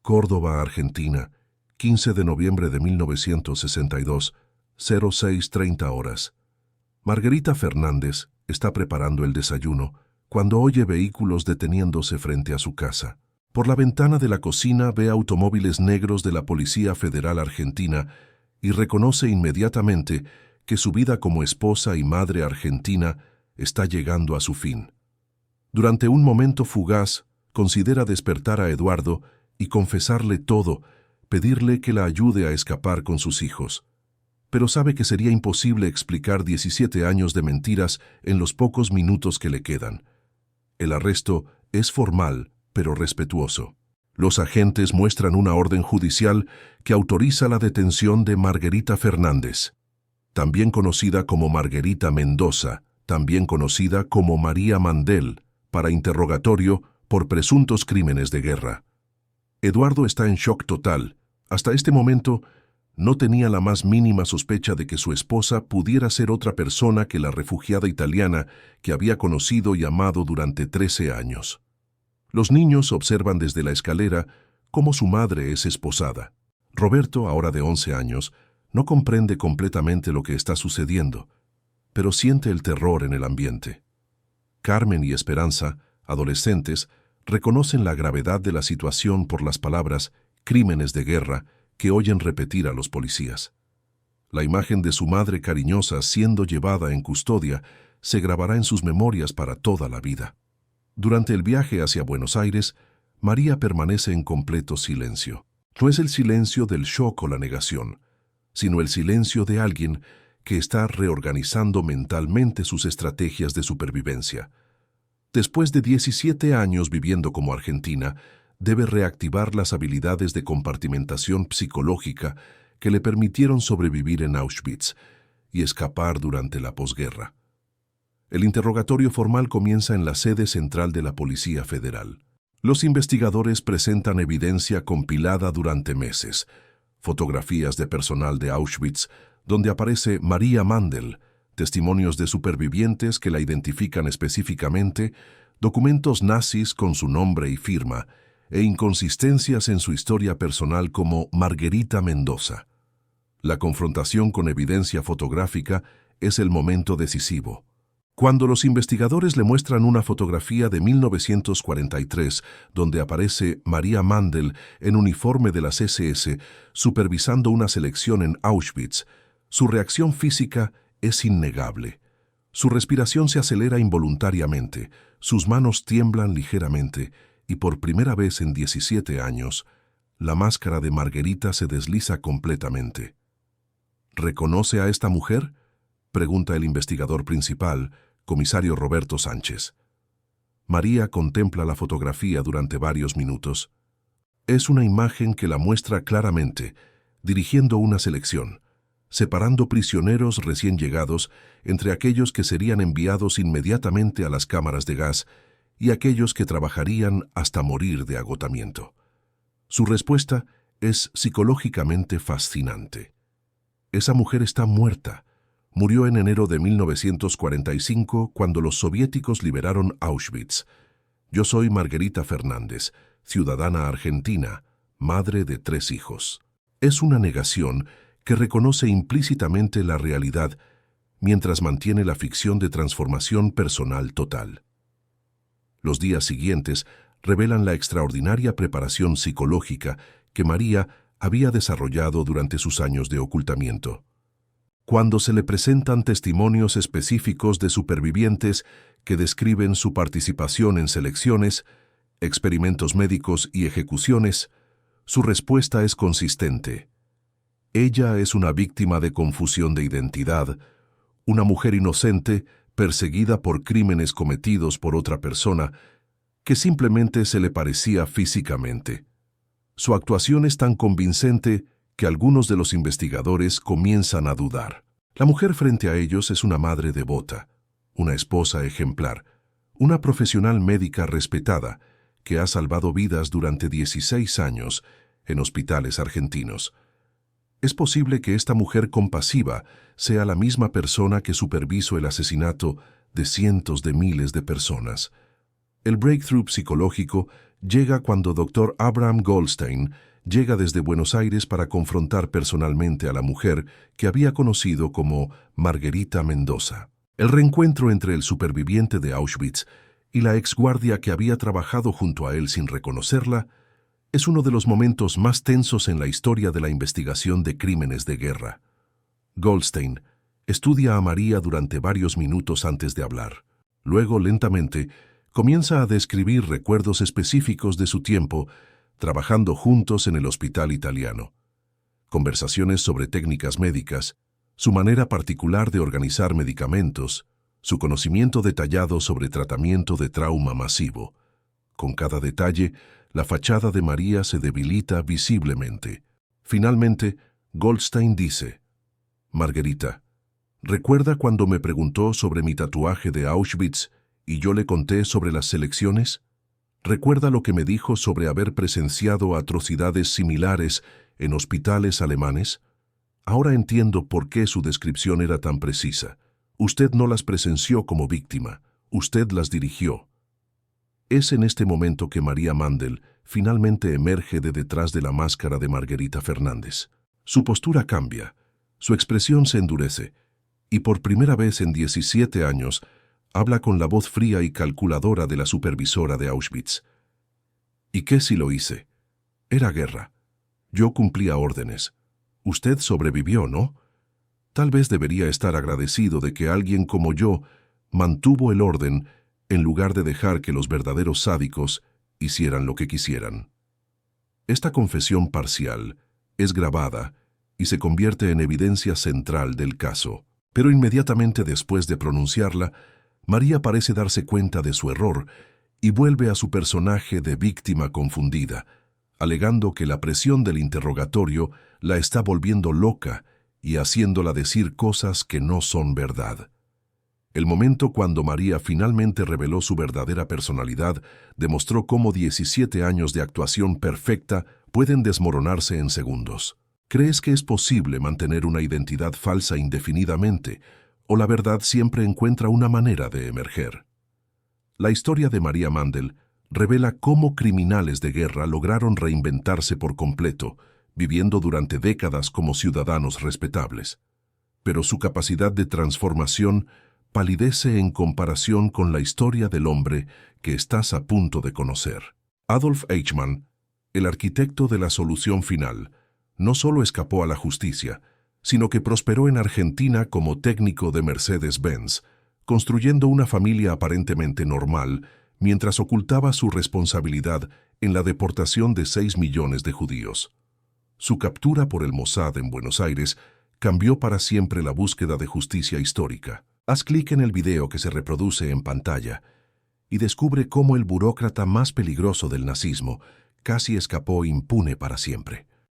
Córdoba, Argentina, 15 de noviembre de 1962, 06:30 horas. Margarita Fernández está preparando el desayuno cuando oye vehículos deteniéndose frente a su casa. Por la ventana de la cocina ve automóviles negros de la Policía Federal Argentina y reconoce inmediatamente que su vida como esposa y madre argentina está llegando a su fin. Durante un momento fugaz, considera despertar a Eduardo y confesarle todo, pedirle que la ayude a escapar con sus hijos. pero sabe que sería imposible explicar 17 años de mentiras en los pocos minutos que le quedan. El arresto es formal, pero respetuoso. Los agentes muestran una orden judicial que autoriza la detención de Margarita Fernández, también conocida como Margarita Mendoza, también conocida como María Mandel, para interrogatorio por presuntos crímenes de guerra. Eduardo está en shock total. Hasta este momento, no tenía la más mínima sospecha de que su esposa pudiera ser otra persona que la refugiada italiana que había conocido y amado durante 13 años. Los niños observan desde la escalera cómo su madre es esposada. Roberto, ahora de 11 años, no comprende completamente lo que está sucediendo, pero siente el terror en el ambiente. Carmen y Esperanza, adolescentes, reconocen la gravedad de la situación por las palabras «crímenes de guerra» que oyen repetir a los policías. La imagen de su madre cariñosa siendo llevada en custodia se grabará en sus memorias para toda la vida. Durante el viaje hacia Buenos Aires, María permanece en completo silencio. No es el silencio del shock o la negación, sino el silencio de alguien que está reorganizando mentalmente sus estrategias de supervivencia. Después de 17 años viviendo como argentina, debe reactivar las habilidades de compartimentación psicológica que le permitieron sobrevivir en Auschwitz y escapar durante la posguerra. El interrogatorio formal comienza en la sede central de la Policía Federal. Los investigadores presentan evidencia compilada durante meses, fotografías de personal de Auschwitz, donde aparece María Mandel, testimonios de supervivientes que la identifican específicamente, documentos nazis con su nombre y firma, e inconsistencias en su historia personal como Margarita Mendoza. La confrontación con evidencia fotográfica es el momento decisivo. Cuando los investigadores le muestran una fotografía de 1943, donde aparece María Mandel en uniforme de las SS, supervisando una selección en Auschwitz, su reacción física es innegable. Su respiración se acelera involuntariamente, sus manos tiemblan ligeramente, y por primera vez en 17 años, la máscara de Margarita se desliza completamente. ¿Reconoce a esta mujer?, pregunta el investigador principal, comisario Roberto Sánchez. María contempla la fotografía durante varios minutos. Es una imagen que la muestra claramente, dirigiendo una selección, separando prisioneros recién llegados entre aquellos que serían enviados inmediatamente a las cámaras de gas y aquellos que trabajarían hasta morir de agotamiento. Su respuesta es psicológicamente fascinante. Esa mujer está muerta. Murió en enero de 1945 cuando los soviéticos liberaron Auschwitz. Yo soy Margarita Fernández, ciudadana argentina, madre de 3 hijos. Es una negación que reconoce implícitamente la realidad mientras mantiene la ficción de transformación personal total. Los días siguientes revelan la extraordinaria preparación psicológica que María había desarrollado durante sus años de ocultamiento. Cuando se le presentan testimonios específicos de supervivientes que describen su participación en selecciones, experimentos médicos y ejecuciones, su respuesta es consistente. Ella es una víctima de confusión de identidad, una mujer inocente perseguida por crímenes cometidos por otra persona que simplemente se le parecía físicamente. Su actuación es tan convincente que algunos de los investigadores comienzan a dudar. La mujer frente a ellos es una madre devota, una esposa ejemplar, una profesional médica respetada que ha salvado vidas durante 16 años en hospitales argentinos. Es posible que esta mujer compasiva sea la misma persona que supervisó el asesinato de cientos de miles de personas. El breakthrough psicológico llega cuando Dr. Abraham Goldstein llega desde Buenos Aires para confrontar personalmente a la mujer que había conocido como Margarita Mendoza. El reencuentro entre el superviviente de Auschwitz y la exguardia que había trabajado junto a él sin reconocerla es uno de los momentos más tensos en la historia de la investigación de crímenes de guerra. Goldstein estudia a María durante varios minutos antes de hablar. Luego, lentamente, comienza a describir recuerdos específicos de su tiempo trabajando juntos en el hospital italiano. Conversaciones sobre técnicas médicas, Su manera particular de organizar medicamentos, su conocimiento detallado sobre tratamiento de trauma masivo. Con cada detalle, la fachada de María se debilita visiblemente. Finalmente, Goldstein dice: Margarita, ¿recuerda cuando me preguntó sobre mi tatuaje de Auschwitz y yo le conté sobre las selecciones? ¿Recuerda lo que me dijo sobre haber presenciado atrocidades similares en hospitales alemanes? Ahora entiendo por qué su descripción era tan precisa. Usted no las presenció como víctima, usted las dirigió. Es en este momento que María Mandel finalmente emerge de detrás de la máscara de Margarita Fernández. Su postura cambia, su expresión se endurece, y por primera vez en 17 años habla con la voz fría y calculadora de la supervisora de Auschwitz. ¿Y qué si lo hice? Era guerra. Yo cumplía órdenes. Usted sobrevivió, ¿no? Tal vez debería estar agradecido de que alguien como yo mantuvo el orden en lugar de dejar que los verdaderos sádicos hicieran lo que quisieran. Esta confesión parcial es grabada y se convierte en evidencia central del caso. Pero inmediatamente después de pronunciarla, María parece darse cuenta de su error y vuelve a su personaje de víctima confundida, alegando que la presión del interrogatorio la está volviendo loca y haciéndola decir cosas que no son verdad. El momento cuando María finalmente reveló su verdadera personalidad demostró cómo 17 años de actuación perfecta pueden desmoronarse en segundos. ¿Crees que es posible mantener una identidad falsa indefinidamente, o la verdad siempre encuentra una manera de emerger? La historia de María Mandel revela cómo criminales de guerra lograron reinventarse por completo, viviendo durante décadas como ciudadanos respetables. Pero su capacidad de transformación palidece en comparación con la historia del hombre que estás a punto de conocer. Adolf Eichmann, el arquitecto de la solución final, no solo escapó a la justicia, sino que prosperó en Argentina como técnico de Mercedes-Benz, construyendo una familia aparentemente normal, mientras ocultaba su responsabilidad en la deportación de 6 millones de judíos. Su captura por el Mossad en Buenos Aires cambió para siempre la búsqueda de justicia histórica. Haz clic en el video que se reproduce en pantalla y descubre cómo el burócrata más peligroso del nazismo casi escapó impune para siempre.